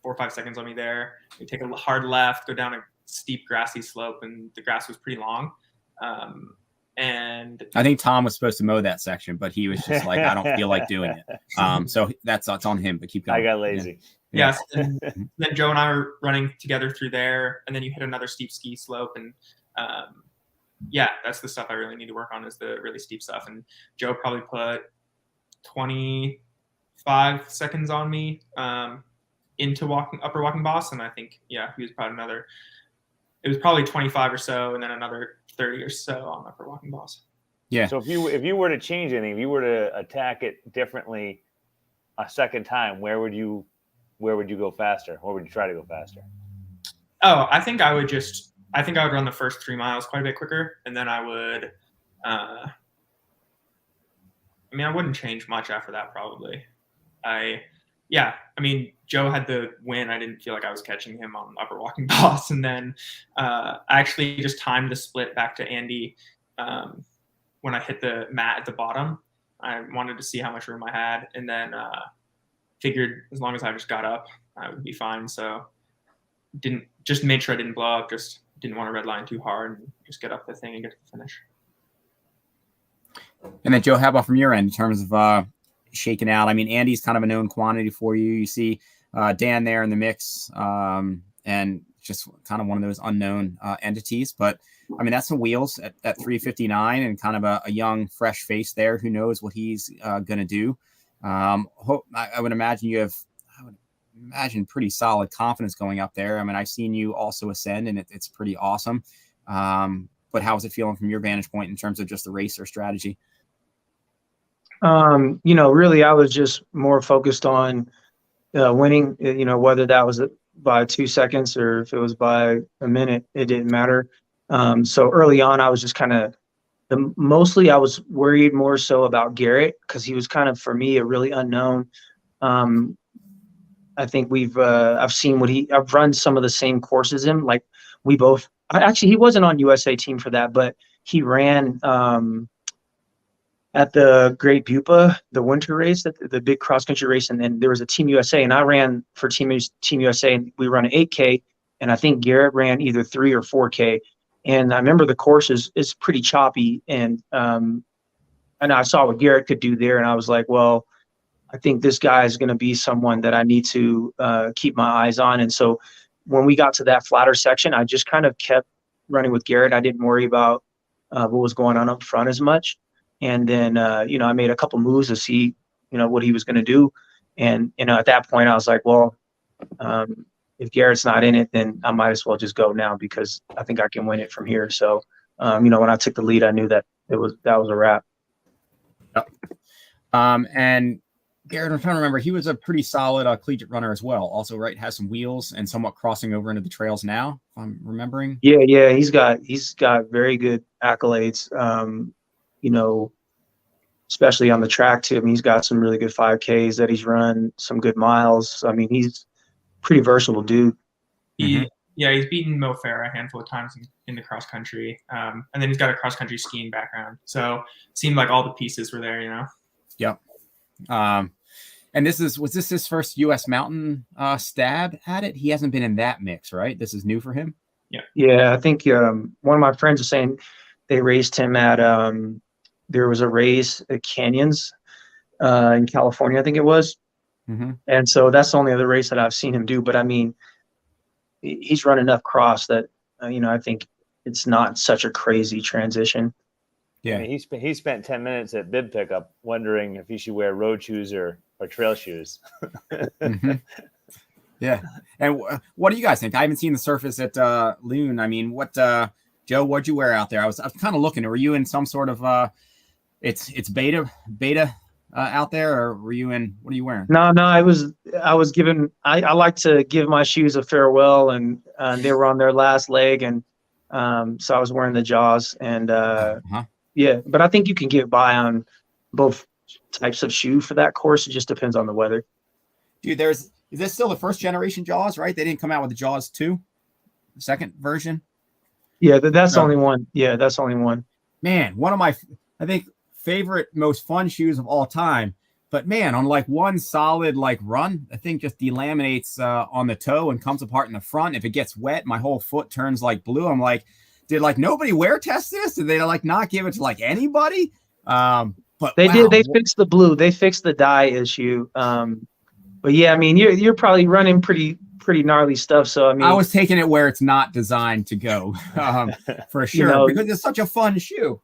4 or 5 seconds on me there. We take a hard left, go down a steep grassy slope, and the grass was pretty long. And I think Tom was supposed to mow that section, but he was just like, I don't feel like doing it. So that's on him, but keep going. I got lazy. Yes. And then Joe and I were running together through there, and then you hit another steep ski slope. And that's the stuff I really need to work on, is the really steep stuff. And Joe probably put 25 seconds on me into upper walking boss. And I think, he was probably it was probably 25 or so, and then another 30 or so on upper walking boss. Yeah. So if you were to change anything, if you were to attack it differently a second time, where would you go faster? Where would you try to go faster? Oh, I think I would run the first 3 miles quite a bit quicker, and then I would I wouldn't change much after that probably. Joe had the win. I didn't feel like I was catching him on upper walking boss. And then I actually just timed the split back to Andy when I hit the mat at the bottom. I wanted to see how much room I had. And then figured as long as I just got up, I would be fine. So just made sure I didn't blow up, just didn't want to red line too hard and just get up the thing and get to the finish. And then Joe, how about from your end in terms of shaking out? I mean, Andy's kind of a known quantity for you. You see Dan there in the mix, and just kind of one of those unknown entities. But I mean, that's some wheels at 359 and kind of a young, fresh face there. Who knows what he's going to do? I would imagine pretty solid confidence going up there. I mean, I've seen you also ascend, and it's pretty awesome. But how is it feeling from your vantage point in terms of just the racer strategy? Really, I was just more focused on winning, whether that was by 2 seconds or if it was by a minute, it didn't matter. So early on, I was just kind of mostly I was worried more so about Garrett because he was kind of, for me, a really unknown. I think I've seen I've run some of the same courses in, like he wasn't on USA team for that, but he ran at the Great Bupa, the winter race, the big cross country race. And then there was a Team USA, and I ran for Team USA, and we run an 8K. And I think Garrett ran either 3 or 4K. And I remember the course is pretty choppy. And I saw what Garrett could do there. And I was like, well, I think this guy is going to be someone that I need to keep my eyes on. And so when we got to that flatter section, I just kind of kept running with Garrett. I didn't worry about what was going on up front as much. And then, I made a couple moves to see, what he was going to do. And, at that point I was like, well, if Garrett's not in it, then I might as well just go now because I think I can win it from here. So, when I took the lead, I knew that that was a wrap. Yep. And Garrett, I'm trying to remember, he was a pretty solid collegiate runner as well. Also, right, has some wheels and somewhat crossing over into the trails now, if I'm remembering. Yeah. He's got very good accolades. Especially on the track too. I mean, he's got some really good 5Ks that he's run, some good miles. I mean, he's pretty versatile dude. He's beaten Mo Farah a handful of times in the cross country. And then he's got a cross country skiing background. So it seemed like all the pieces were there, Yep. And was this his first US mountain stab at it? He hasn't been in that mix, right? This is new for him? Yeah, I think one of my friends was saying they raced him at there was a race at Canyons in California, I think it was. Mm-hmm. And so that's the only other race that I've seen him do. But I mean, he's run enough cross that, I think it's not such a crazy transition. Yeah. I mean, he spent 10 minutes at bib pickup wondering if he should wear road shoes or trail shoes. Mm-hmm. Yeah. And what do you guys think? I haven't seen the surface at Loon. I mean, Joe, what'd you wear out there? I was kind of looking. Were you in some sort of it's beta out there, or were you in? What are you wearing? No, I was given. I like to give my shoes a farewell, and they were on their last leg, and so I was wearing the Jaws, and yeah. But I think you can get by on both types of shoe for that course. It just depends on the weather. Dude, is this still the first generation Jaws? Right? They didn't come out with the Jaws 2, the second version. Yeah, that's the only one. Yeah, that's the only one. Man, one of my, I think, favorite, most fun shoes of all time. But man, on like one solid run, the thing just delaminates on the toe and comes apart in the front. If it gets wet, my whole foot turns blue. I'm like, did nobody wear test this? Did they not give it to anybody? But they wow. did. They fixed the blue. They fixed the dye issue. But yeah, I mean, you're probably running pretty gnarly stuff. So I mean, I was taking it where it's not designed to go, for sure, because it's such a fun shoe.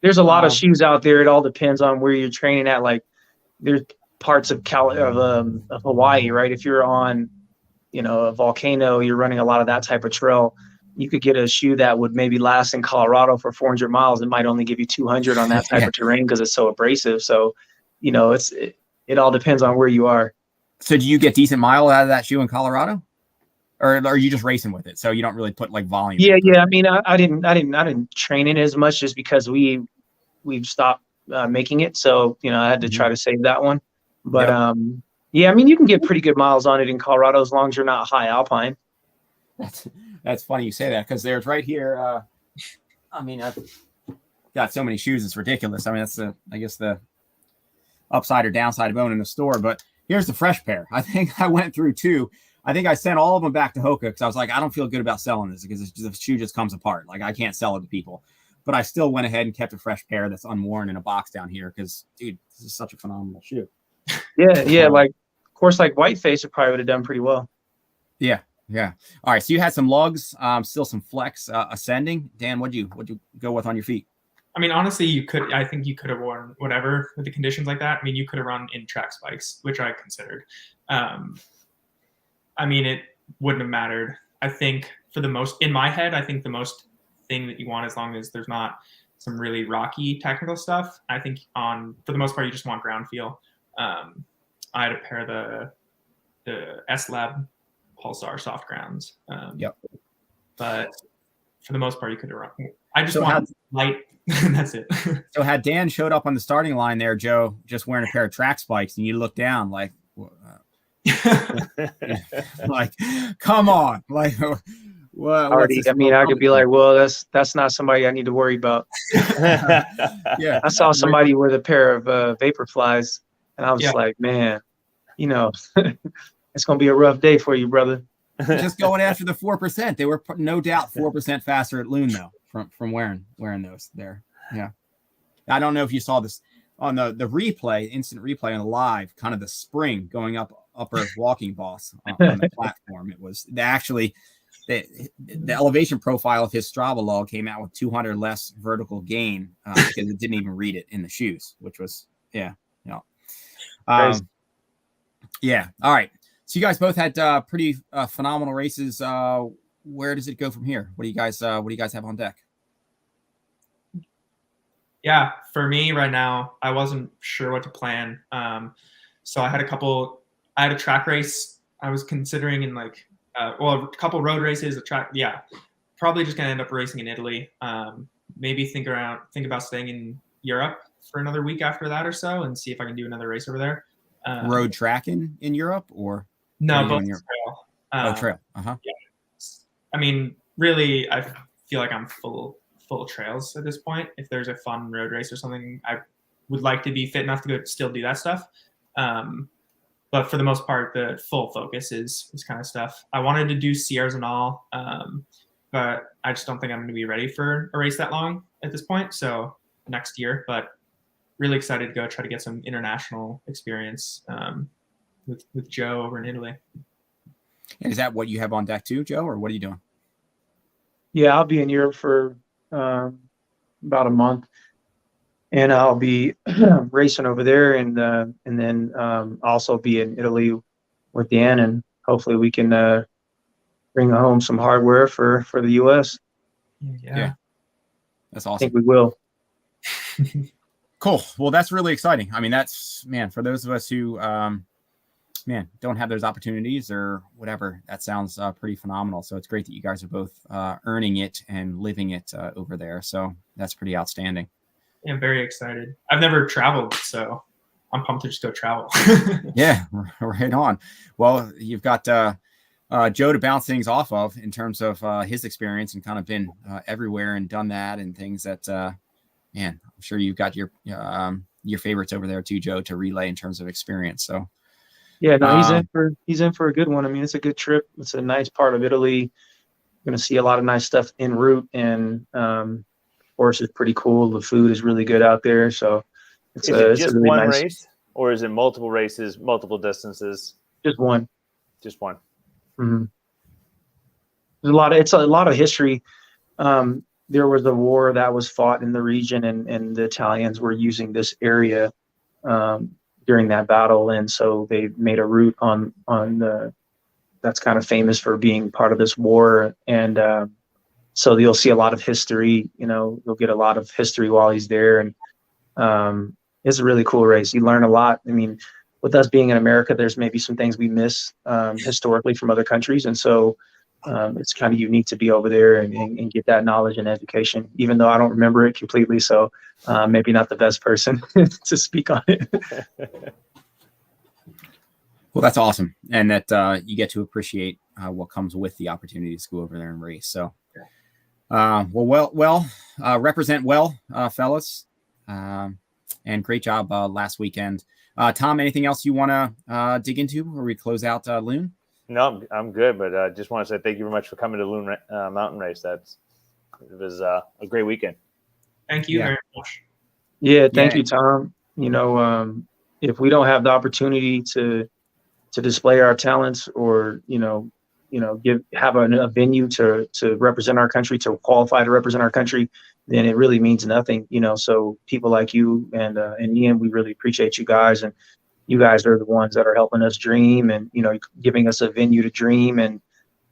There's a lot of shoes out there. It all depends on where you're training at. Like there's parts of Hawaii, right? If you're on, a volcano, you're running a lot of that type of trail. You could get a shoe that would maybe last in Colorado for 400 miles. It might only give you 200 on that type of terrain because it's so abrasive. So, it all depends on where you are. So do you get decent mile out of that shoe in Colorado, or are you just racing with it? So you don't really put volume. Yeah. I mean, I didn't train it as much just because we've stopped making it. So, I had to try to save that one. But yeah, I mean, you can get pretty good miles on it in Colorado as long as you're not high alpine. That's funny you say that, because there's right here. I mean, I've got so many shoes, it's ridiculous. I mean, that's I guess the upside or downside of owning the store. But here's the fresh pair. I think I went through 2. I think I sent all of them back to Hoka because I was like, I don't feel good about selling this because the shoe just comes apart. Like I can't sell it to people. But I still went ahead and kept a fresh pair that's unworn in a box down here because, dude, this is such a phenomenal shoe. Yeah. Like, of course, like Whiteface, it probably would have done pretty well. Yeah. All right. So you had some lugs, still some flex ascending. Dan, what'd you go with on your feet? I mean, honestly, I think you could have worn whatever with the conditions like that. I mean, you could have run in track spikes, which I considered. I mean, it wouldn't have mattered. I think in my head, I think the most thing that you want, as long as there's not some really rocky technical stuff, I think for the most part, you just want ground feel. I had a pair of the S-Lab Pulsar soft grounds. Yep. But for the most part, you could have run. I just want light. And that's it. So had Dan showed up on the starting line there, Joe, just wearing a pair of track spikes, and you look down like, like, come on, like, what? I mean, I could be like, well, that's not somebody I need to worry about. Yeah, I saw somebody with a pair of Vaporflies, and I was like, man, it's gonna be a rough day for you, brother. Just going after the 4%. They were no doubt 4% faster at Loon though, from wearing those there. Yeah, I don't know if you saw this on the replay, instant replay on the live, kind of the spring going upper walking boss on the platform. It was actually the elevation profile of his Strava log came out with 200 less vertical gain because it didn't even read it in the shoes, which was yeah. All right. So you guys both had pretty phenomenal races. Where does it go from here? What do you guys have on deck? Yeah, for me right now, I wasn't sure what to plan. So I had a track race I was considering in like, a couple road races, a track. Yeah, probably just gonna end up racing in Italy. Maybe think about staying in Europe for another week after that or so, and see if I can do another race over there. Road tracking in Europe or no, both trail. Trail. Uh-huh. Yeah. I mean, really, I feel like I'm full trails at this point. If there's a fun road race or something, I would like to be fit enough to go still do that stuff. But for the most part, the full focus is this kind of stuff. I wanted to do Sierras and all, but I just don't think I'm going to be ready for a race that long at this point. So next year, but really excited to go try to get some international experience with Joe over in Italy. And is that what you have on deck too, Joe, or what are you doing? Yeah, I'll be in Europe for about a month, and I'll be racing over there, and then also be in Italy with Dan, and hopefully we can bring home some hardware for the U.S. Yeah, that's awesome. I think we will. Cool. Well, that's really exciting. I mean, that's, man, for those of us who don't have those opportunities or whatever, that sounds pretty phenomenal. So it's great that you guys are both earning it and living it over there. So that's pretty outstanding. Yeah, I'm very excited. I've never traveled, so I'm pumped to just go travel. Yeah, right on. Well, you've got Joe to bounce things off of in terms of his experience and kind of been everywhere and done that and things that, man, I'm sure you've got your favorites over there too, Joe, to relay in terms of experience. So. Yeah, no, he's in for a good one. I mean, it's a good trip. It's a nice part of Italy. You're going to see a lot of nice stuff en route, and of course, it's pretty cool. The food is really good out there. So it's just a really one nice race, or is it multiple races, multiple distances? Just one. Just one. Mm-hmm. It's a lot of history. There was a war that was fought in the region, and the Italians were using this area during that battle, and so they made a route on that's kind of famous for being part of this war, and so you'll see a lot of history. You'll get a lot of history while he's there, and it's a really cool race. You learn a lot. I mean, with us being in America, there's maybe some things we miss historically from other countries, and so it's kind of unique to be over there and get that knowledge and education, even though I don't remember it completely. So maybe not the best person to speak on it. Well, that's awesome. And that you get to appreciate what comes with the opportunity to go over there and race. So, represent well, fellas. And great job last weekend. Tom, anything else you want to dig into before we close out Loon? No, I'm good, but just want to say thank you very much for coming to Loon Mountain Race. It was a great weekend. Thank you very much. Yeah, thank you, Tom. If we don't have the opportunity to display our talents, or have a venue to represent our country, to qualify to represent our country, then it really means nothing. So people like you and Ian, we really appreciate you guys, and you guys are the ones that are helping us dream, and giving us a venue to dream, and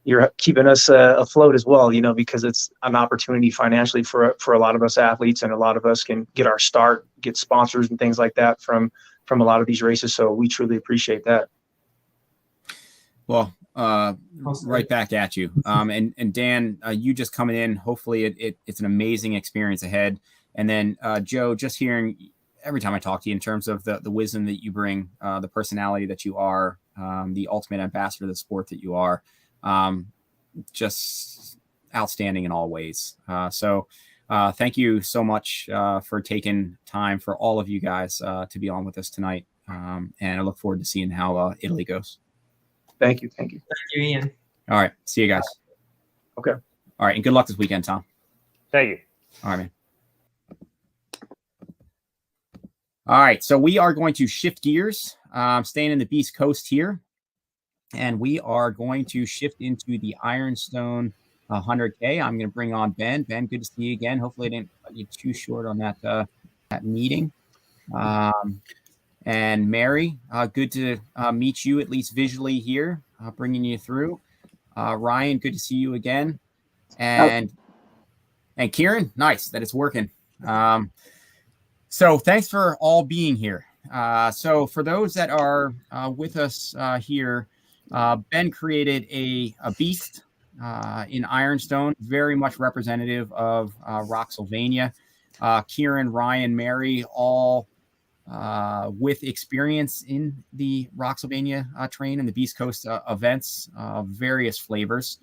you're keeping us afloat as well, because it's an opportunity financially for a lot of us athletes, and a lot of us can get our start, get sponsors and things like that from a lot of these races. So we truly appreciate that. Well, right back at you. And Dan, you just coming in, hopefully it's an amazing experience ahead. And then Joe, just hearing every time I talk to you in terms of the wisdom that you bring, the personality that you are, the ultimate ambassador of the sport that you are, just outstanding in all ways. So thank you so much for taking time for all of you guys to be on with us tonight. And I look forward to seeing how Italy goes. Thank you. Thank you, Ian. All right. See you guys. Okay. All right. And good luck this weekend, Tom. Thank you. All right, man. All right. So we are going to shift gears, staying in the Beast Coast here. And we are going to shift into the Ironstone 100K. I'm going to bring on Ben. Ben, good to see you again. Hopefully I didn't cut you too short on that meeting. And Mary, good to meet you, at least visually here, bringing you through. Ryan, good to see you again. And Kiran, nice that it's working. So thanks for all being here. So for those that are with us here, Ben created a beast in Ironstone, very much representative of Roxylvania. Kiran, Ryan, Mary, all with experience in the Roxylvania train and the Beast Coast events, various flavors.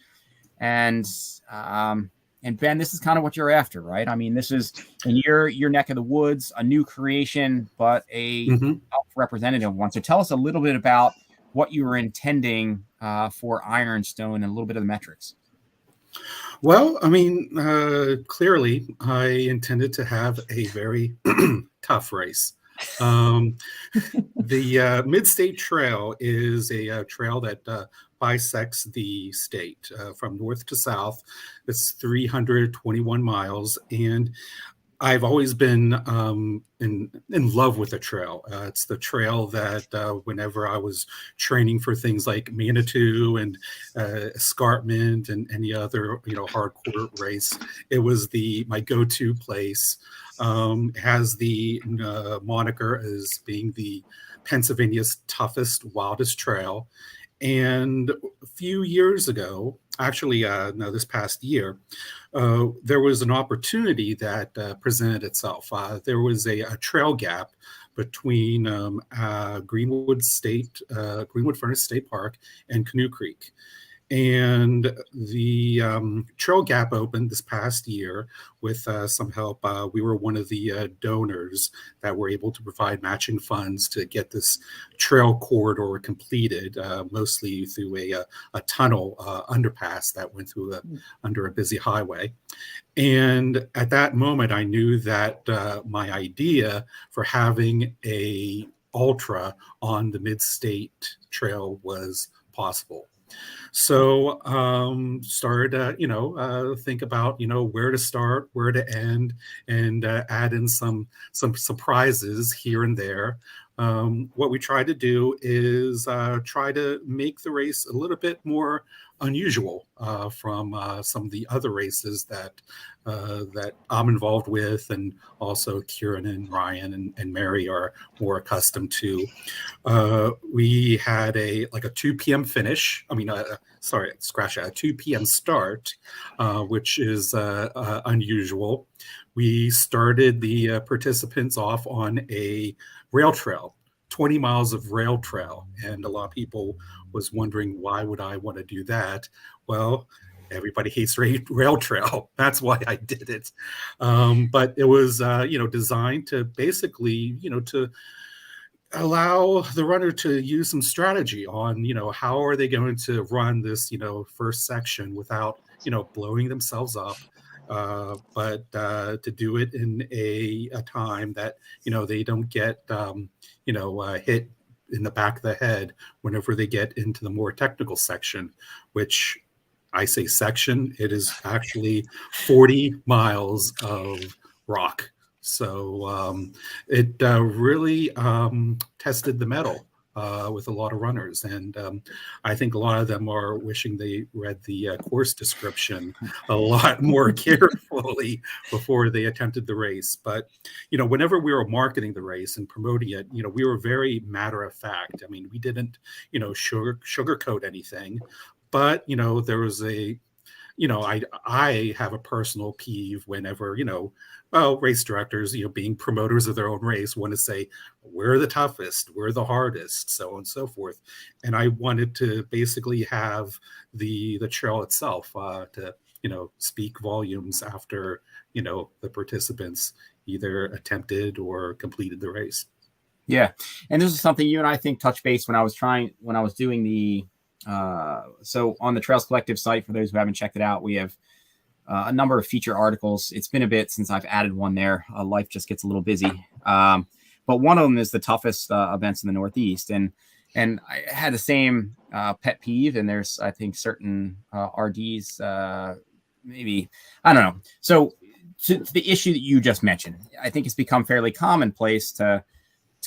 And Ben, this is kind of what you're after, right? I mean, this is in your neck of the woods, a new creation, but a representative one. So tell us a little bit about what you were intending for Ironstone and a little bit of the metrics. Well, I mean, clearly I intended to have a very tough race. The Mid-State Trail is a trail that bisects the state from north to south. It's 321 miles, and I've always been in love with the trail. It's the trail that whenever I was training for things like Manitou and escarpment and any other hardcore race, it was my go-to place. Has the moniker as being the Pennsylvania's toughest, wildest trail. And a few years ago, actually, this past year, there was an opportunity that presented itself. There was a trail gap between Greenwood Furnace State Park and Canoe Creek. And the trail gap opened this past year with some help. We were one of the donors that were able to provide matching funds to get this trail corridor completed, mostly through a tunnel underpass that went through under a busy highway. And at that moment, I knew that my idea for having a ultra on the Mid-State Trail was possible. So started to think about where to start, where to end, and add in some surprises here and there. What we try to do is try to make the race a little bit more unusual from some of the other races that I'm involved with, and also Kiran and Ryan and Mary are more accustomed to. We had a 2 p.m. finish. I mean, a 2 p.m. start, which is unusual. We started the participants off on a rail trail, 20 miles of rail trail. And a lot of people was wondering, why would I want to do that? Well, everybody hates rail trail. That's why I did it. But it was, designed to basically, to allow the runner to use some strategy on, how are they going to run this, first section without, blowing themselves up. But to do it in a time that, they don't get, hit in the back of the head whenever they get into the more technical section, which I say section, it is actually 40 miles of rock. So it really tested the mettle with a lot of runners. And I think a lot of them are wishing they read the course description a lot more carefully before they attempted the race. But, whenever we were marketing the race and promoting it, we were very matter of fact. I mean, we didn't, sugarcoat anything. But, there was I have a personal peeve whenever, race directors, being promoters of their own race, want to say, we're the toughest, we're the hardest, so on and so forth. And I wanted to basically have the trail itself to, speak volumes after, the participants either attempted or completed the race. Yeah. And this is something you and I think touched base when I was doing the, so on the Trails Collective site, for those who haven't checked it out, we have a number of feature articles. It's been a bit since I've added one there. Life just gets a little busy. But one of them is the toughest events in the Northeast. And I had the same pet peeve, and there's, I think, certain RDs, maybe, I don't know. So to the issue that you just mentioned, I think it's become fairly commonplace to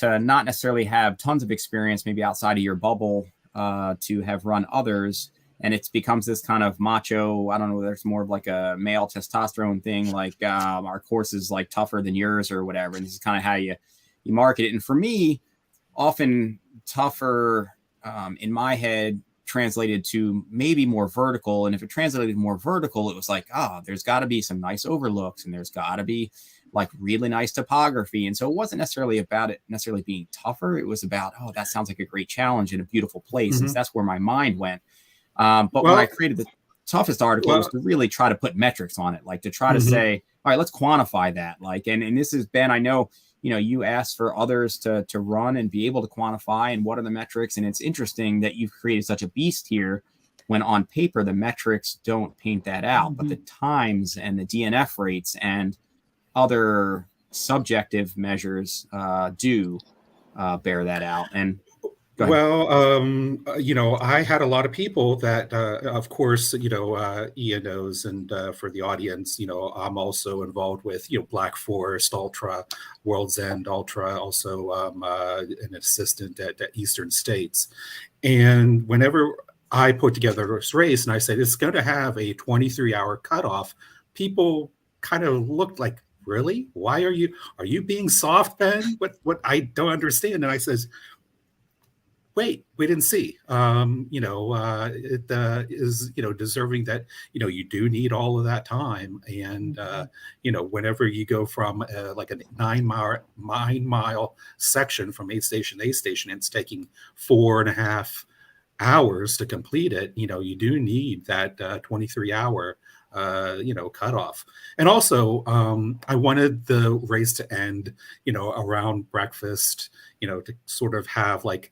not necessarily have tons of experience, maybe outside of your bubble, to have run others. And it becomes this kind of macho, I don't know, there's more of like a male testosterone thing, like our course is like tougher than yours or whatever. And this is kind of how you market it. And for me, often tougher in my head translated to maybe more vertical. And if it translated more vertical, it was like, there's got to be some nice overlooks, and there's got to be like really nice topography. And so it wasn't necessarily about it necessarily being tougher. It was about, that sounds like a great challenge in a beautiful place. Mm-hmm. And that's where my mind went. But when I created the toughest article, it was to really try to put metrics on it, like to try to say, all right, let's quantify that. Like, and this has been, I know, you asked for others to run and be able to quantify and what are the metrics. And it's interesting that you've created such a beast here when on paper, the metrics don't paint that out, but the times and the DNF rates and other subjective measures do bear that out. And well, I had a lot of people that, of course, Ian knows, and for the audience, I'm also involved with, Black Forest Ultra, World's End Ultra, also an assistant at Eastern States. And whenever I put together this race and I said, it's going to have a 23-hour cutoff, people kind of looked like, really? Why are you being soft, Ben? What I don't understand. And I says, wait, we didn't see. It is, deserving that, you do need all of that time. And, whenever you go from like a 9-mile section from A station to A station, it's taking 4.5 hours to complete it. You do need that 23-hour cutoff. And also, I wanted the race to end, around breakfast, to sort of have like,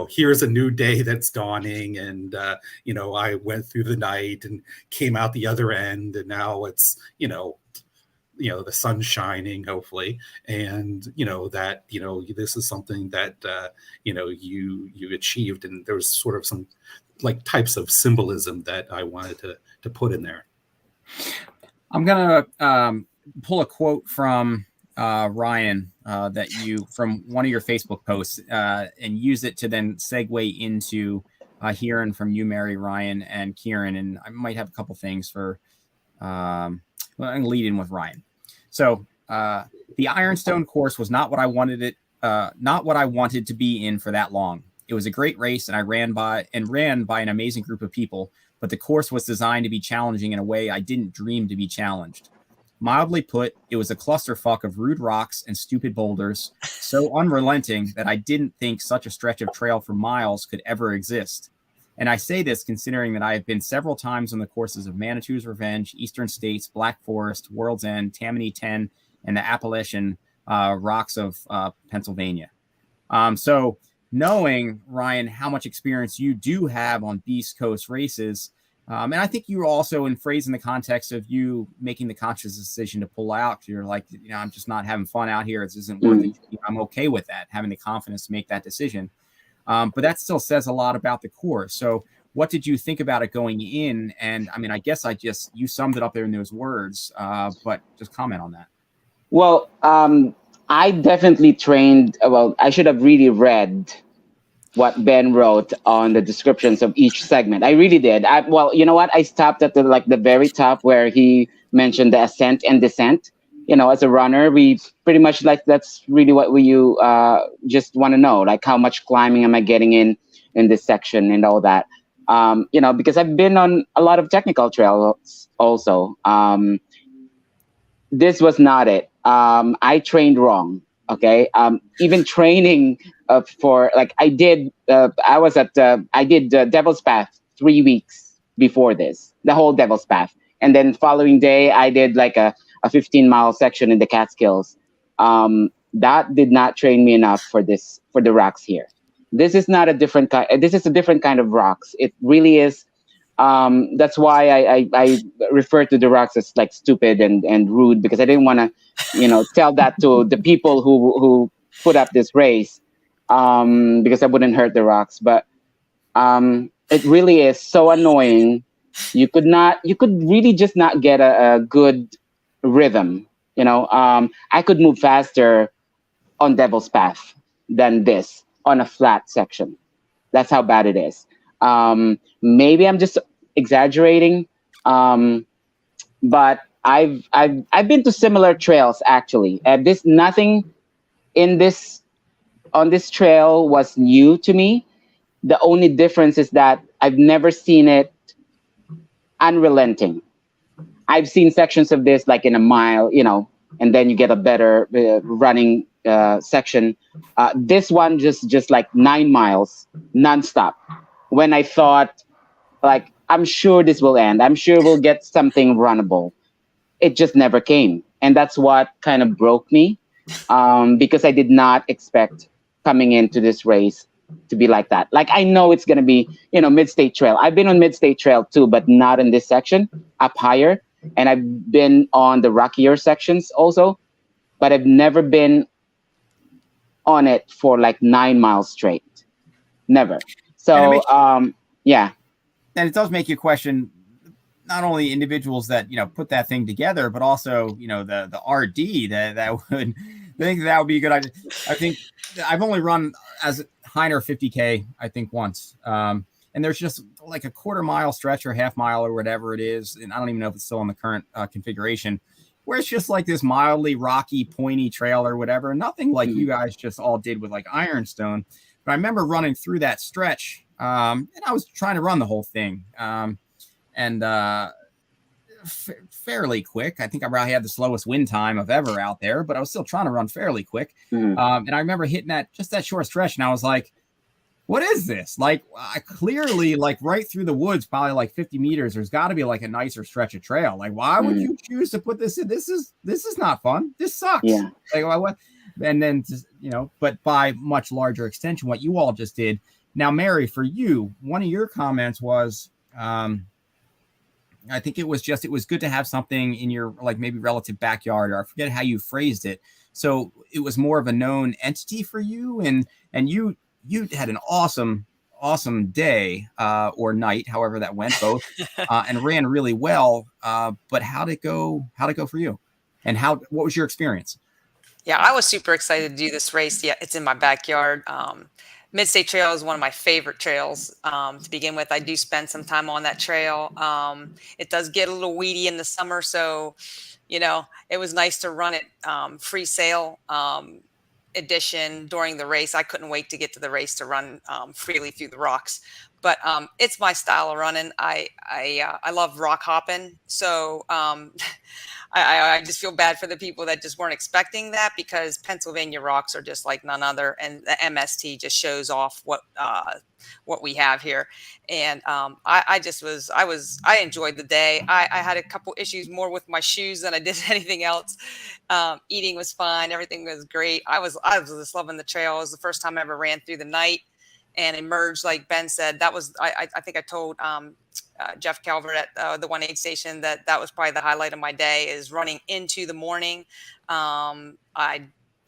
here's a new day that's dawning. And, I went through the night and came out the other end. And now it's, the sun's shining, hopefully. And, that, this is something that, you achieved. And there's sort of some like types of symbolism that I wanted to put in there. I'm going to pull a quote from Ryan from one of your Facebook posts and use it to then segue into hearing from you, Mary, Ryan, and Kiran. And I might have a couple things for I'm going to lead in with Ryan. So the Ironstone course was not what I wanted to be in for that long. It was a great race, and I ran by an amazing group of people. But the course was designed to be challenging in a way I didn't dream to be challenged. Mildly put, it was a clusterfuck of rude rocks and stupid boulders, so unrelenting that I didn't think such a stretch of trail for miles could ever exist. And I say this considering that I have been several times on the courses of Manitou's Revenge, Eastern States, Black Forest, World's End, Tammany 10, and the Appalachian rocks of Pennsylvania. So knowing, Ryan, how much experience you do have on Beast Coast races, and I think you were also in phrasing the context of you making the conscious decision to pull out. You're like, I'm just not having fun out here. This isn't worth it. I'm okay with that, having the confidence to make that decision. But that still says a lot about the course. So what did you think about it going in? And I mean, I guess you summed it up there in those words, but just comment on that. Well, I definitely trained. Well, I should have really read what Ben wrote on the descriptions of each segment. I really did. Well, you know what? I stopped at the very top where he mentioned the ascent and descent. As a runner, we pretty much that's really what you just want to know, like how much climbing am I getting in this section and all that. Because I've been on a lot of technical trails also. This was not it. I trained wrong. Okay. Even training for I did Devil's Path 3 weeks before this, the whole Devil's Path. And then following day, I did like a 15-mile section in the Catskills. That did not train me enough for the rocks here. This is not a different kind. This is a different kind of rocks. It really is. That's why I refer to the rocks as like stupid and rude, because I didn't want to, tell that to the people who put up this race, because I wouldn't hurt the rocks. But it really is so annoying. You could really just not get a good rhythm. I could move faster on Devil's Path than this on a flat section. That's how bad it is. Maybe I'm just exaggerating, but I've been to similar trails actually. Nothing on this trail was new to me. The only difference is that I've never seen it unrelenting. I've seen sections of this like in a mile, and then you get a better running section. This one just like 9 miles nonstop. When I thought, like, I'm sure this will end. I'm sure we'll get something runnable. It just never came. And that's what kind of broke me, because I did not expect coming into this race to be like that. Like, I know it's going to be, mid-state trail. I've been on mid-state trail too, but not in this section, up higher. And I've been on the rockier sections also, but I've never been on it for like 9 miles straight. Never. So, yeah. And it does make you question not only individuals that, put that thing together, but also, the RD that would, I think that would be a good idea. I think I've only run as Heiner 50K, I think once. And there's just like a quarter mile stretch or half mile or whatever it is. And I don't even know if it's still on the current configuration, where it's just like this mildly rocky, pointy trail or whatever. Nothing like you guys just all did with like Ironstone. But I remember running through that stretch, and I was trying to run the whole thing, fairly quick. I think I probably had the slowest wind time of ever out there, but I was still trying to run fairly quick. And I remember hitting that short stretch, and I was like, what is this? Like, I clearly, like, right through the woods, probably like 50 meters, there's got to be like a nicer stretch of trail. Like, why would you choose to put this in? This is not fun. This sucks. Yeah. Like, what? And then, but by much larger extension, what you all just did. Now, Mary, for you, one of your comments was, I think it was good to have something in your, like, maybe relative backyard, or I forget how you phrased it. So it was more of a known entity for you, and you had an awesome day or night, however that went, both, and ran really well. But how'd it go for you? And what was your experience? Yeah, I was super excited to do this race. Yeah, it's in my backyard. Mid-State Trail is one of my favorite trails to begin with. I do spend some time on that trail. It does get a little weedy in the summer, so, it was nice to run it free sail edition during the race. I couldn't wait to get to the race to run freely through the rocks. But it's my style of running. I love rock hopping, so I just feel bad for the people that just weren't expecting that, because Pennsylvania rocks are just like none other, and the MST just shows off what we have here. And I enjoyed the day. I had a couple issues more with my shoes than I did anything else. Eating was fine. Everything was great. I was just loving the trail. It was the first time I ever ran through the night and emerged, like Ben said. That was, I think I told Jeff Calvert at the 1 aid station that was probably the highlight of my day, is running into the morning.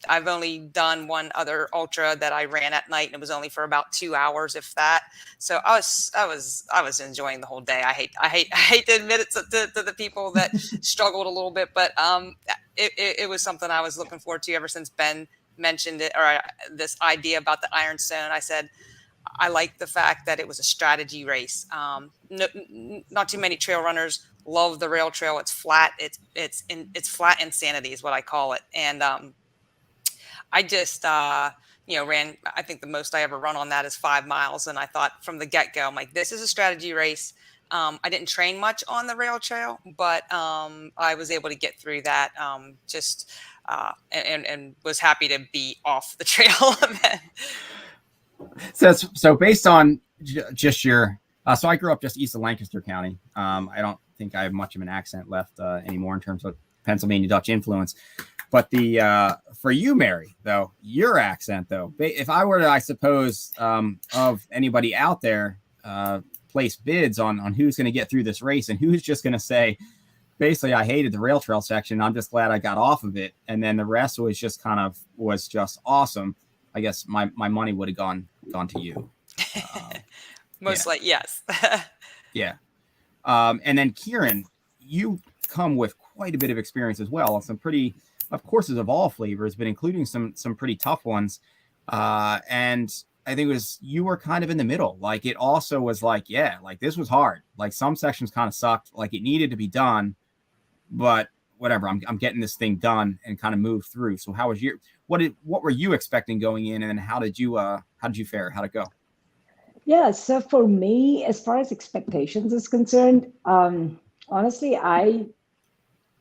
I've only done one other ultra that I ran at night, and it was only for about 2 hours, if that. So I was enjoying the whole day. I hate to admit it to the people that struggled a little bit, but it was something I was looking forward to ever since Ben mentioned it, or this idea about the Ironstone. I said, I like the fact that it was a strategy race. Not too many trail runners love the rail trail. It's flat. It's flat insanity is what I call it. And I just ran. I think the most I ever run on that is 5 miles. And I thought from the get-go, I'm like, this is a strategy race. I didn't train much on the rail trail, but I was able to get through that. And was happy to be off the trail. So based on just your, so I grew up just east of Lancaster County. I don't think I have much of an accent left anymore in terms of Pennsylvania Dutch influence. But for you, Mary, though, your accent, though, if I were to, I suppose, of anybody out there, place bids on who's going to get through this race and who's just going to say, basically, I hated the rail trail section. I'm just glad I got off of it. And then the rest was just awesome. I guess my money would have gone to you. Most like, yes. Yeah. And then Kiran, you come with quite a bit of experience as well. Some pretty, of courses of all flavors, but including some pretty tough ones. And I think you were kind of in the middle. Like, it also was like, yeah, like this was hard. Like some sections kind of sucked. Like it needed to be done, but whatever, I'm getting this thing done and kind of move through. So how was what were you expecting going in, and then how did you fare? How'd it go? Yeah, so for me, as far as expectations is concerned, honestly, I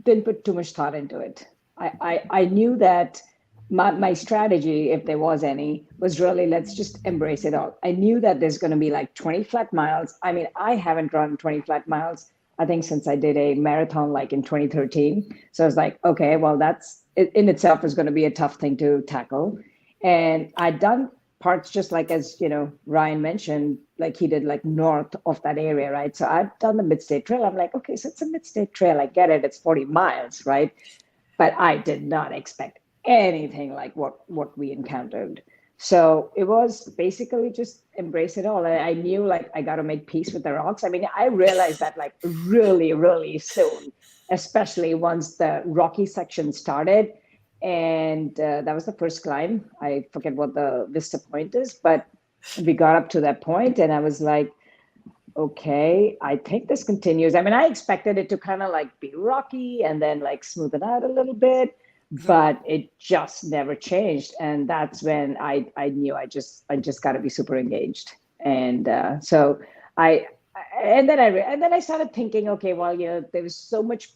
didn't put too much thought into it. I knew that my strategy, if there was any, was really, let's just embrace it all. I knew that there's going to be like 20 flat miles. I mean, I haven't run 20 flat miles, I think, since I did a marathon like in 2013. So I was like, okay, well, that's in itself is going to be a tough thing to tackle. And I'd done parts just like, as Ryan mentioned, like he did like north of that area, right? So I've done the Mid-State Trail. I'm like, okay, so it's a Mid-State Trail. I get it. It's 40 miles, right? But I did not expect anything like what we encountered. So it was basically just embrace it all. I knew like I got to make peace with the rocks. I mean, I realized that like really, really soon, especially once the rocky section started. And that was the first climb. I forget what the Vista Point is, but we got up to that point and I was like, okay, I think this continues. I mean, I expected it to kind of like be rocky and then like smooth it out a little bit, but it just never changed. And that's when I knew I just got to be super engaged. And so then I started thinking, okay, well, there was so much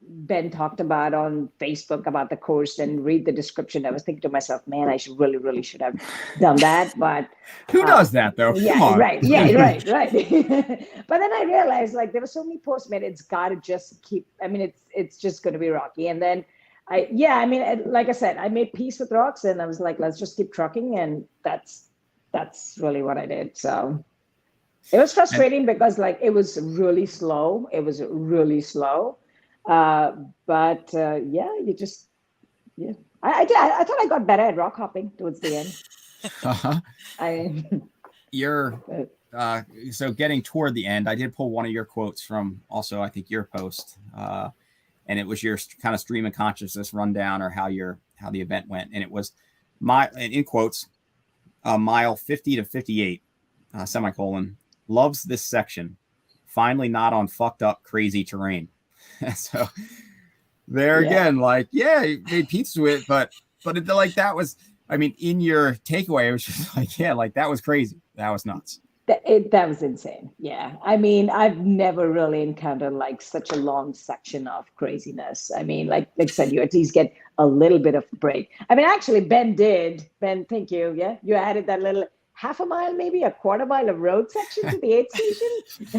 Ben talked about on Facebook about the course and read the description. I was thinking to myself, man, I really should have done that. But who does that though? Yeah, Come on. right. Yeah, right. But then I realized like there were so many posts, man, it's got to just keep. I mean, it's just going to be rocky. And then like I said, I made peace with rocks, and I was like, let's just keep trucking, and that's really what I did. So it was frustrating because like it was really slow. But I thought I got better at rock hopping towards the end. So getting toward the end, I did pull one of your quotes from also, I think, your post, and it was your kind of stream of consciousness rundown, or how the event went. And it was in quotes, mile 50 to 58, semicolon, loves this section, finally not on fucked up crazy terrain. So there again, like, yeah, you made pizza with it, but it, like, that was, I mean, in your takeaway, it was just like, yeah, like that was crazy. That was nuts. That was insane. Yeah. I mean, I've never really encountered like such a long section of craziness. I mean, like I said, you at least get a little bit of break. I mean, actually, Ben, thank you. Yeah. You added that little half a mile, maybe a quarter mile of road section to the aid station.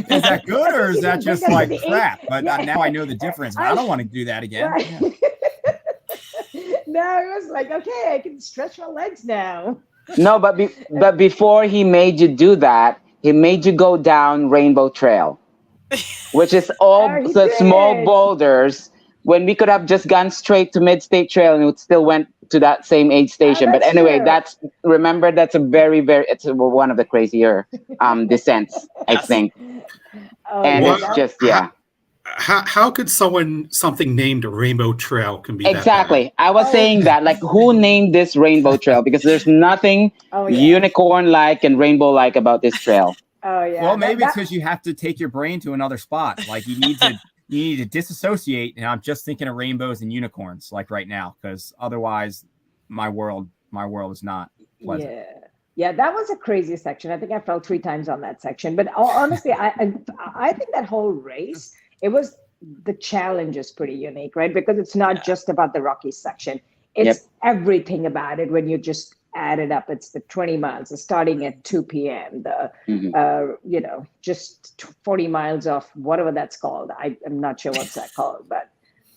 Is that good or is that just like crap? But Yeah. now I know the difference. I don't want to do that again. Right. Yeah. No, it was like, okay, I can stretch my legs now. No, but before he made you do that, he made you go down Rainbow Trail, which is all he the small did. boulders. When we could have just gone straight to Mid-State Trail and it still went to that same aid station. But that's anyway, true. that's a it's one of the crazier descents, I think. Oh, And yeah, it's that- just How could something named Rainbow Trail can be exactly. that I was saying that, like, who named this Rainbow Trail? Because there's nothing Oh, yeah. unicorn-like and rainbow-like about this trail. Oh, yeah. Well, maybe it's that- because you have to take your brain to another spot. Like you need to disassociate. And I'm just thinking of rainbows and unicorns, like right now, because otherwise, my world is not pleasant. Yeah, that was a crazy section. I think I fell 3 times on that section. But honestly, I think that whole race, the challenge is pretty unique, right? Because it's not just about the rocky section. It's everything about it when you just add it up. It's the 20 miles, starting at 2 p.m., just 40 miles of whatever that's called. I'm not sure what's that called, but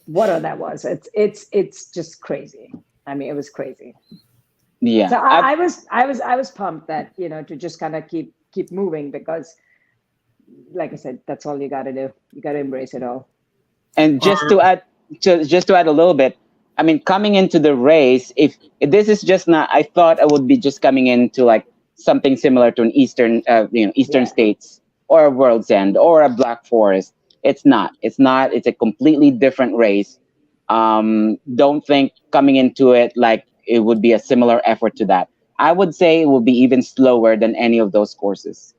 whatever that was, it's just crazy. I mean, it was crazy. Yeah. So I was pumped that, to just kind of keep moving because, like I said, that's all you got to do. You got to embrace it all. And just to add a little bit, I mean, coming into the race, if this is just not, I thought I would be just coming into like something similar to an Eastern States or a World's End or a Black Forest. It's not. It's a completely different race. Don't think coming into it like it would be a similar effort to that. I would say it will be even slower than any of those courses.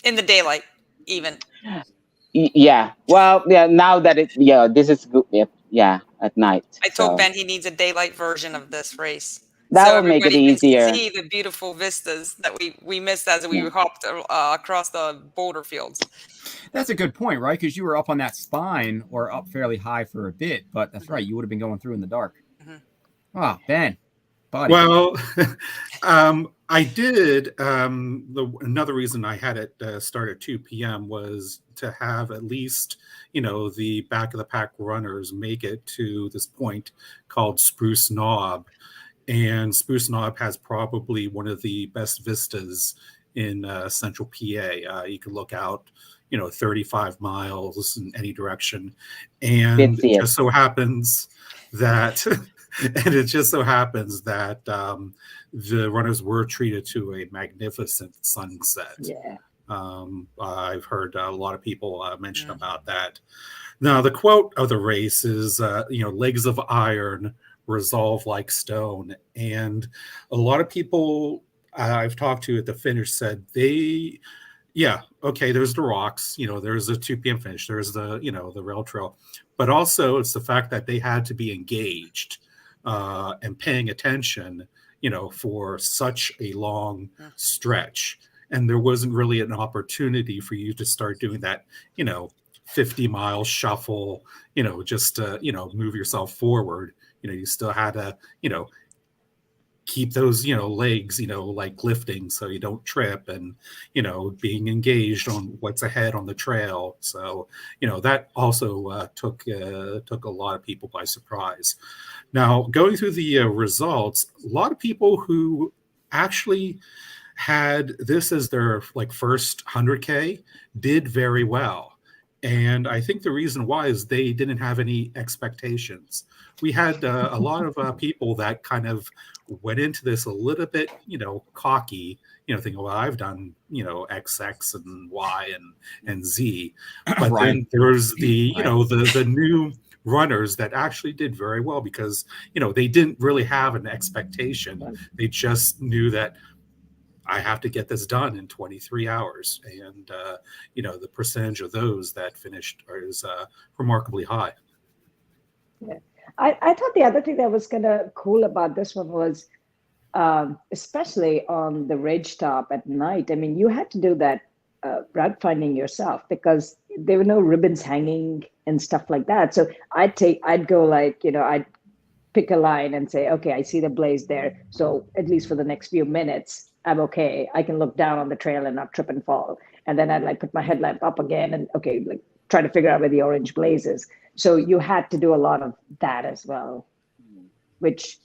In the daylight, even. Yeah. Well, yeah. Now that this is good. Yeah, at night. I told Ben he needs a daylight version of this race. That will make it easier. Can see the beautiful vistas that we missed as we hopped across the boulder fields. That's a good point, right? Because you were up on that spine or up fairly high for a bit, but that's right. You would have been going through in the dark. Oh, Ben, buddy. Well, I did. Another reason I had it start at 2 p.m. was to have at least, the back of the pack runners make it to this point called Spruce Knob. And Spruce Knob has probably one of the best vistas in central PA. You can look out, 35 miles in any direction. And it just so happens that... And it just so happens that the runners were treated to a magnificent sunset. Yeah. I've heard a lot of people mention about that. Now, the quote of the race is, legs of iron, resolve like stone. And a lot of people I've talked to at the finish said there's the rocks, there's the 2 p.m. finish, there's the, the rail trail. But also it's the fact that they had to be engaged. And paying attention, for such a long stretch. And there wasn't really an opportunity for you to start doing that, 50-mile shuffle, just to, move yourself forward. You still had to, keep those, legs, like lifting so you don't trip and, being engaged on what's ahead on the trail. So, that also took a lot of people by surprise. Now, going through the results, a lot of people who actually had this as their first 100K did very well. And I think the reason why is they didn't have any expectations. We had a lot of people that kind of went into this a little bit, cocky, thinking, well, I've done, XX and Y and Z. But then there's the, the new runners that actually did very well because, they didn't really have an expectation. They just knew that I have to get this done in 23 hours. And, the percentage of those that finished is remarkably high. Yeah. I thought the other thing that was kind of cool about this one was especially on the ridge top at night. I mean, you had to do that route finding yourself because there were no ribbons hanging and stuff like that. So I'd go like, I'd pick a line and say, okay, I see the blaze there. So at least for the next few minutes, I'm okay. I can look down on the trail and not trip and fall. And then I'd like put my headlamp up again and okay, like try to figure out where the orange blaze is. So you had to do a lot of that as well, which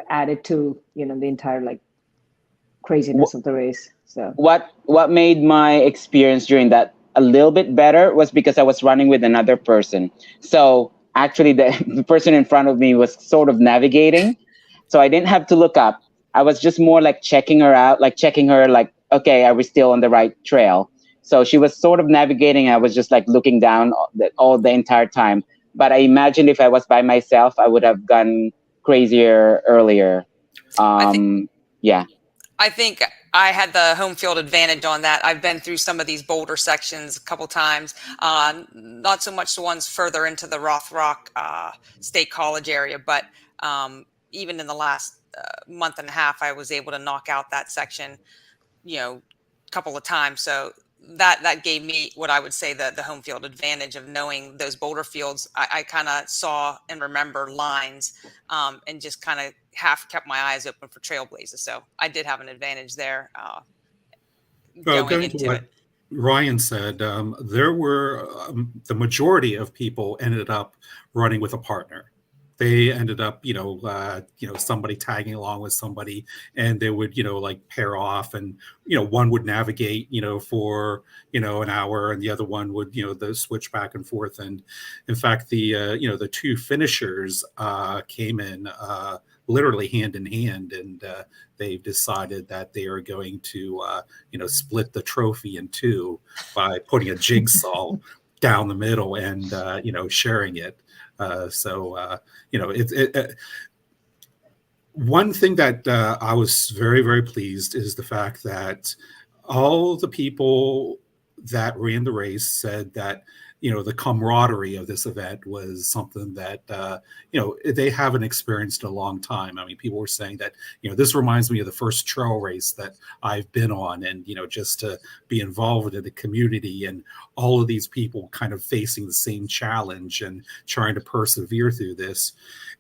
added to the entire like craziness of the race. So what made my experience during that a little bit better was because I was running with another person. So actually the person in front of me was sort of navigating. So I didn't have to look up. I was just more like checking her out, like checking her like, okay, are we still on the right trail? So she was sort of navigating. I was just like looking down all the entire time. But I imagine if I was by myself, I would have gone crazier earlier. Yeah. I think I had the home field advantage on that. I've been through some of these boulder sections a couple times, not so much the ones further into the Rothrock State College area, but even in the last month and a half, I was able to knock out that section, a couple of times. So that gave me what I would say the home field advantage of knowing those boulder fields. I kind of saw and remember lines and just kind of half kept my eyes open for trailblazers. So I did have an advantage there going into what it. Ryan said, there were the majority of people ended up running with a partner. They ended up, somebody tagging along with somebody, and they would, like pair off, and one would navigate, for an hour, and the other one would, the switch back and forth. And in fact, the two finishers came in literally hand in hand, and they've decided that they are going to, split the trophy in two by putting a jigsaw down the middle and sharing it. One thing that I was very, very pleased is the fact that all the people that ran the race said that, the camaraderie of this event was something that, they haven't experienced in a long time. I mean, people were saying that, this reminds me of the first trail race that I've been on, and, just to be involved in the community and all of these people kind of facing the same challenge and trying to persevere through this.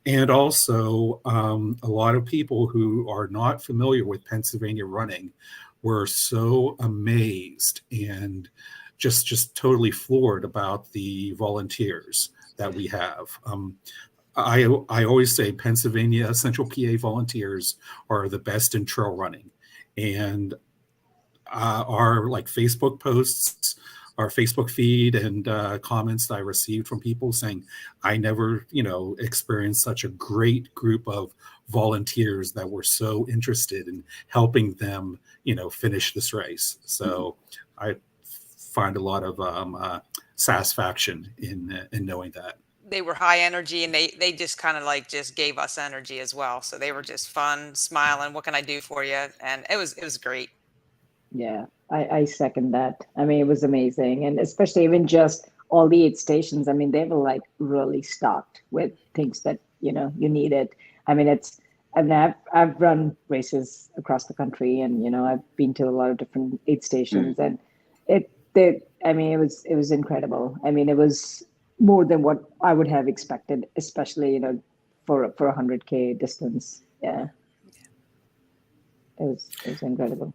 And also a lot of people who are not familiar with Pennsylvania running were so amazed and just totally floored about the volunteers that we have. I always say Pennsylvania Central PA volunteers are the best in trail running, and our like Facebook posts, our Facebook feed, and comments that I received from people saying, I never, experienced such a great group of volunteers that were so interested in helping them, finish this race. So I find a lot of satisfaction in knowing that. They were high energy, and they just kind of like just gave us energy as well. So they were just fun, smiling. What can I do for you? And it was great. Yeah, I second that. I mean, it was amazing. And especially even just all the 8 stations, I mean, they were like really stocked with things that, you needed. I mean, I've run races across the country, and, I've been to a lot of different 8 stations, and it was incredible. I mean, it was more than what I would have expected, especially, for a 100K distance. Yeah. It was incredible.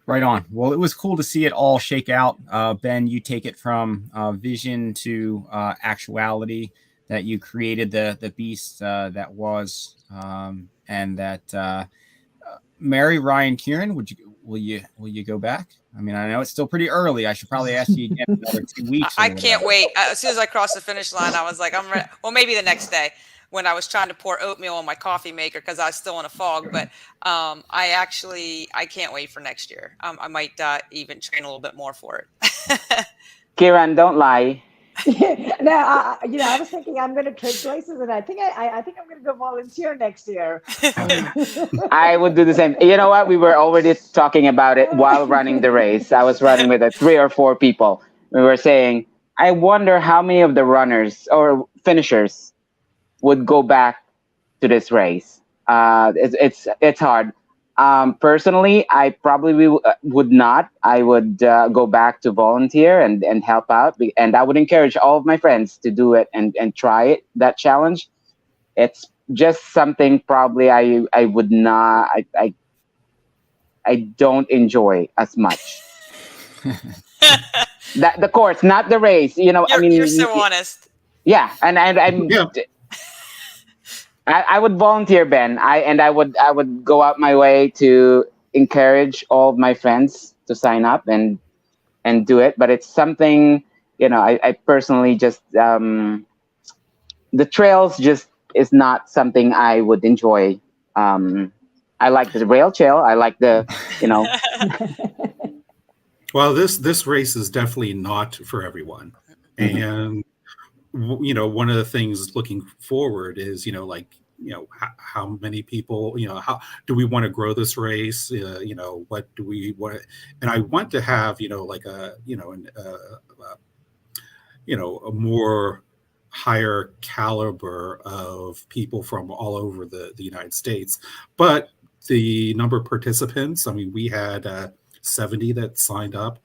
Right on. Well, it was cool to see it all shake out. Ben, you take it from vision to actuality, that you created the beast that was, and that Mary, Ryan, Kiran, will you go back? I mean, I know it's still pretty early. I should probably ask you again in another 2 weeks. I can't wait. As soon as I crossed the finish line, I was like, I'm ready. Well, maybe the next day when I was trying to pour oatmeal on my coffee maker because I was still in a fog. But I can't wait for next year. I might even train a little bit more for it. Kiran, don't lie. No, I was thinking I'm going to trade places, and I think I'm going to go volunteer next year. I would do the same. You know what? We were already talking about it while running the race. I was running with 3 or 4 people. We were saying, I wonder how many of the runners or finishers would go back to this race. It's hard. Personally, I probably would not. I would go back to volunteer and help out. And I would encourage all of my friends to do it and try it, that challenge. It's just something probably I would not, I don't enjoy as much. That the course, not the race. You're so honest. Yeah, and I'm. Yeah. I would volunteer, Ben. I would go out my way to encourage all of my friends to sign up and do it. But it's something, I personally just the trails just is not something I would enjoy. I like the rail trail. I like the. Well, this race is definitely not for everyone, and one of the things looking forward is how many people, how do we want to grow this race? What do we want? And I want to have like a a more higher caliber of people from all over the United States, but the number of participants, I mean, we had 70 that signed up.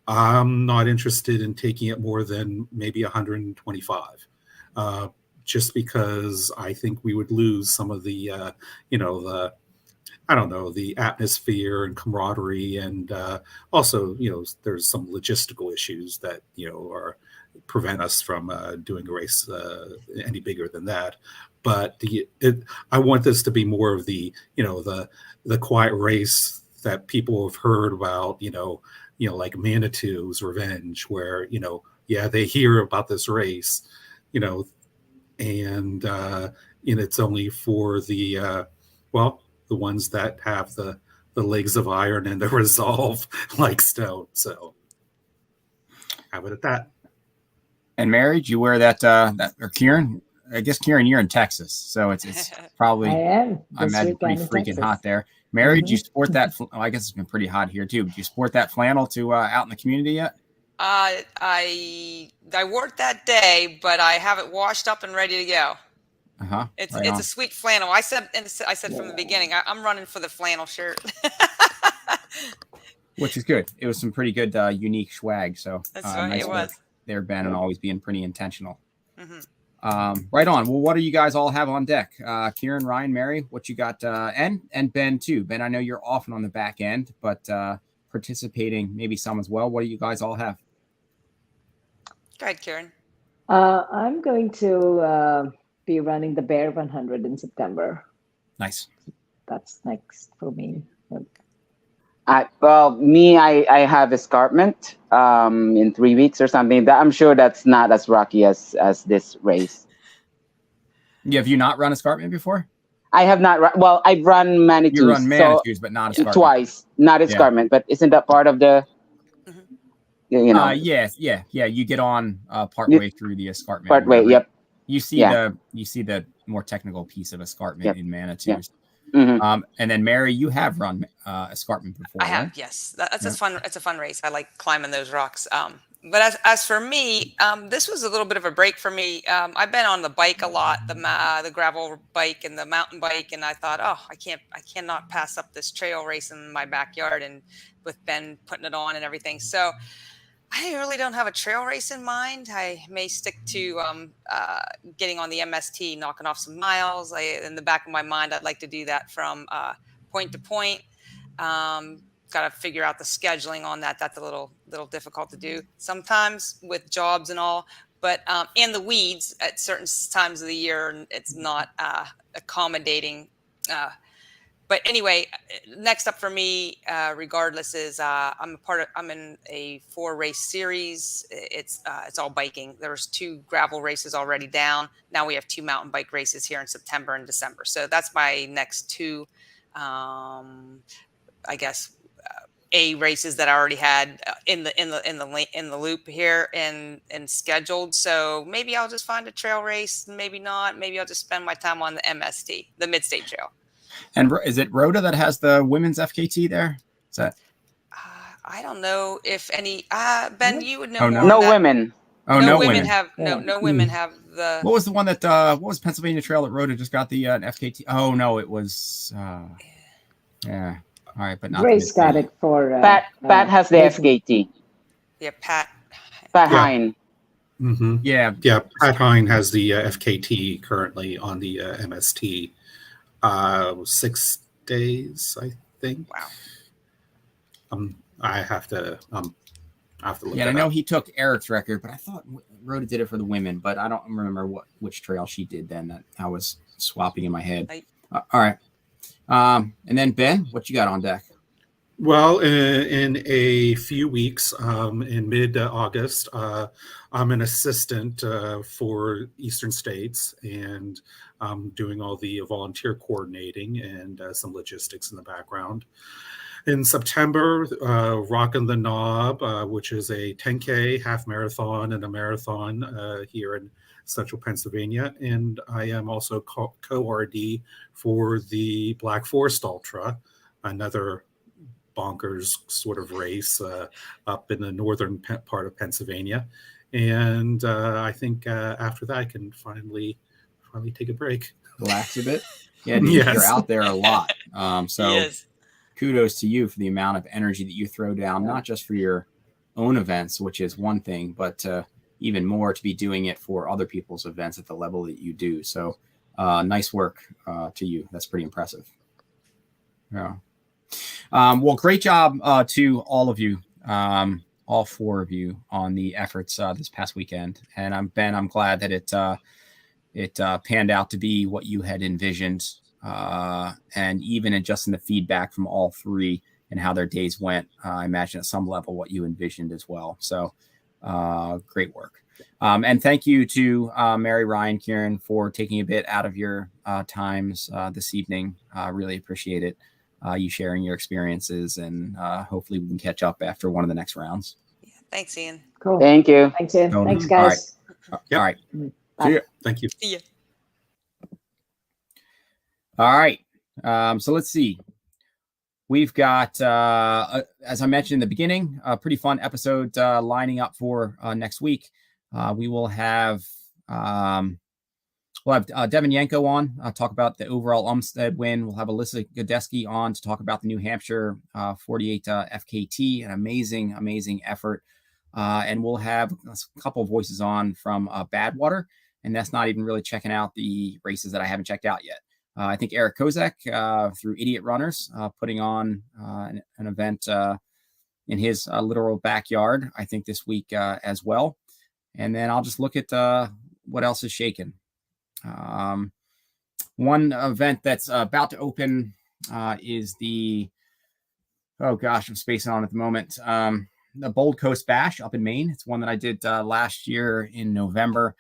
I'm not interested in taking it more than maybe 125, just because I think we would lose some of the, the atmosphere and camaraderie, and also, there's some logistical issues that prevent us from doing a race any bigger than that. But I want this to be more of the, the quiet race that people have heard about, like Manitou's Revenge, where, they hear about this race, and it's only for the, the ones that have the legs of iron and the resolve like stone. So have it at that. And Mary, do you wear that, or Kiran? I guess, Kiran, you're in Texas, so it's probably, I am. I imagine, pretty freaking Texas. hot there. Mary, do you sport that? I guess it's been pretty hot here too. Do you sport that flannel to out in the community yet? I wore it that day, but I have it washed up and ready to go. It's a sweet flannel. I said from the beginning, I'm running for the flannel shirt. Which is good. It was some pretty good, unique swag. So that's right. Nice it was. There, Ben, and always being pretty intentional. Mm-hmm. Right on. Well, what do you guys all have on deck? Kiran, Ryan, Mary, what you got? And Ben too. Ben, I know you're often on the back end, but participating maybe some as well. What do you guys all have? Go ahead, Kiran. I'm going to be running the Bear 100 in September. Nice. That's next for me. I have escarpment in 3 weeks or something. I'm sure that's not as rocky as this race. Yeah, have you not run escarpment before? I have not. Well, I've run Manitous. You run Manitous, but not escarpment. Twice, not escarpment. But isn't that part of the? Yeah. You get on partway through the escarpment. Partway, yep. You see the more technical piece of escarpment in Manitous. Yep. Mm-hmm. And then Mary, you have run escarpment before. I have, right? yes. That's It's a fun race. I like climbing those rocks. But as for me, this was a little bit of a break for me. I've been on the bike a lot, the gravel bike and the mountain bike, and I thought, I cannot pass up this trail race in my backyard, and with Ben putting it on and everything. So I really don't have a trail race in mind. I may stick to getting on the MST, knocking off some miles. In the back of my mind, I'd like to do that from point to point. Got to figure out the scheduling on that. That's a little difficult to do sometimes with jobs and all. But in the weeds at certain times of the year, it's not accommodating. But anyway, next up for me, regardless, is I'm in a 4-race series. It's all biking. There's 2 gravel races already down. Now we have 2 mountain bike races here in September and December. So that's my next 2, I guess, A races that I already had in the loop here and scheduled. So maybe I'll just find a trail race. Maybe not. Maybe I'll just spend my time on the MST, the Mid-State Trail. And is it Rhoda that has the women's FKT there? Is that? I don't know if any. Ben, you would know. Oh, no. More No than women. Oh, no no women women. have no women have the. What was the one that what was Pennsylvania Trail that Rhoda just got the FKT? Oh no, it was yeah. All right, but not Grace got it for Pat has the Rachel. FKT. Yeah, Pat. Pat Yeah. Hine. Mm-hmm. Yeah. Yeah, Pat Hine has the FKT currently on the MST. 6 days, I think. Wow. I have to look. Yeah, I know he took Eric's record, but I thought Rhoda did it for the women, but I don't remember which trail she did then. That I was swapping in my head. All right. And then Ben, what you got on deck? Well, in a few weeks, in mid-August, I'm an assistant for Eastern States, and I'm doing all the volunteer coordinating and some logistics in the background. In September, Rockin' the Knob, which is a 10K, half marathon, and a marathon here in Central Pennsylvania. And I am also co-RD for the Black Forest Ultra, another bonkers sort of race up in the northern part of Pennsylvania. And I think after that, I can finally take a break. Relax a bit. Yeah, dude, Yes. you're out there a lot. So Yes. kudos to you for the amount of energy that you throw down, not just for your own events, which is one thing, but even more to be doing it for other people's events at the level that you do. So nice work to you. That's pretty impressive. Yeah. Well, great job to all of you, all four of you, on the efforts this past weekend. And I'm glad that it panned out to be what you had envisioned. And even in the feedback from all three and how their days went, I imagine at some level what you envisioned as well. So great work. And thank you to Mary, Ryan, Kiran for taking a bit out of your times this evening. Really appreciate it. You sharing your experiences, and hopefully we can catch up after one of the next rounds. Yeah, thanks, Ian. Cool. Thank you. Thanks, Ian. Totally. Thanks, guys. Yep. All right. Bye. See ya. Thank you. See ya. All right. So let's see. We've got, as I mentioned in the beginning, a pretty fun episode lining up for next week. We will have Devin Yanko on, talk about the overall Umstead win. We'll have Alyssa Godeski on to talk about the New Hampshire 48 FKT, an amazing effort. And we'll have a couple of voices on from Badwater, and that's not even really checking out the races that I haven't checked out yet. I think Eric Kozak through Idiot Runners, putting on an event in his literal backyard, I think this week as well. And then I'll just look at what else is shaking. One event that's about to open is the, oh gosh, I'm spacing on at the moment. The Bold Coast Bash up in Maine. It's one that I did last year in November.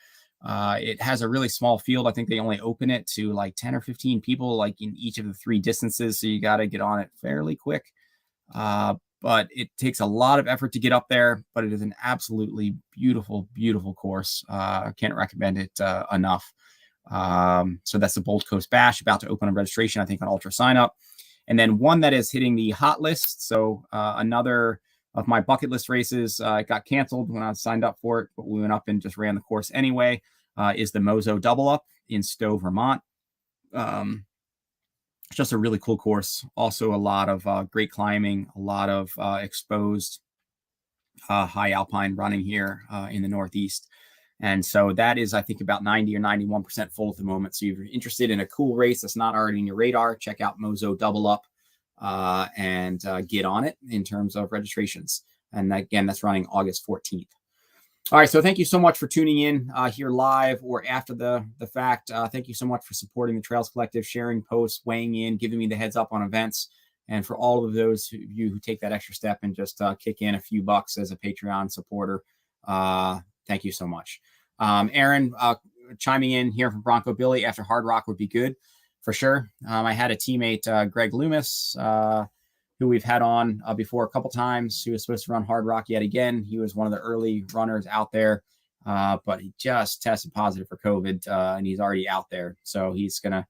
It has a really small field. I think they only open it to like 10 or 15 people, like in each of the three distances. So you got to get on it fairly quick. But it takes a lot of effort to get up there, but it is an absolutely beautiful course. I can't recommend it enough. So that's the Bold Coast Bash, about to open a registration, I think, on Ultra Sign Up. And then one that is hitting the hot list. So another of my bucket list races got canceled when I signed up for it, but we went up and just ran the course anyway, is the Mozo Double Up in Stowe, Vermont. Just a really cool course. Also a lot of great climbing, a lot of exposed high alpine running here in the Northeast. And so that is, I think, about 90 or 91% full at the moment. So if you're interested in a cool race that's not already in your radar, check out Mozo Double Up and get on it in terms of registrations. And again, that's running August 14th. All right. So thank you so much for tuning in here live or after the fact. Thank you so much for supporting the Trails Collective, sharing posts, weighing in, giving me the heads up on events. And for all of those of you who take that extra step and just kick in a few bucks as a Patreon supporter, thank you so much. Aaron, chiming in here from Bronco Billy after Hard Rock would be good for sure. I had a teammate, Greg Loomis, who we've had on before a couple times. He was supposed to run Hard Rock yet again. He was one of the early runners out there, but he just tested positive for COVID, and he's already out there. So he's going to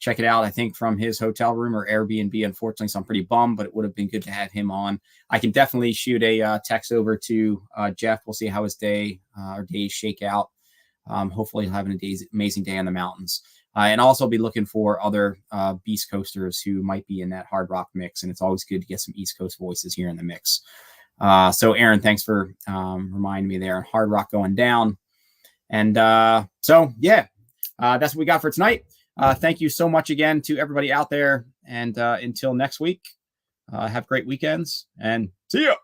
check it out, I think, from his hotel room or Airbnb, unfortunately. So I'm pretty bummed, but it would have been good to have him on. I can definitely shoot a text over to Jeff. We'll see how his day or days shake out. Hopefully he'll have an amazing day on the mountains. And also be looking for other Beast Coasters who might be in that hard rock mix. And it's always good to get some East Coast voices here in the mix. So Aaron, thanks for reminding me there. Hard rock going down. And so, yeah, that's what we got for tonight. Thank you so much again to everybody out there. And until next week, have great weekends and see ya.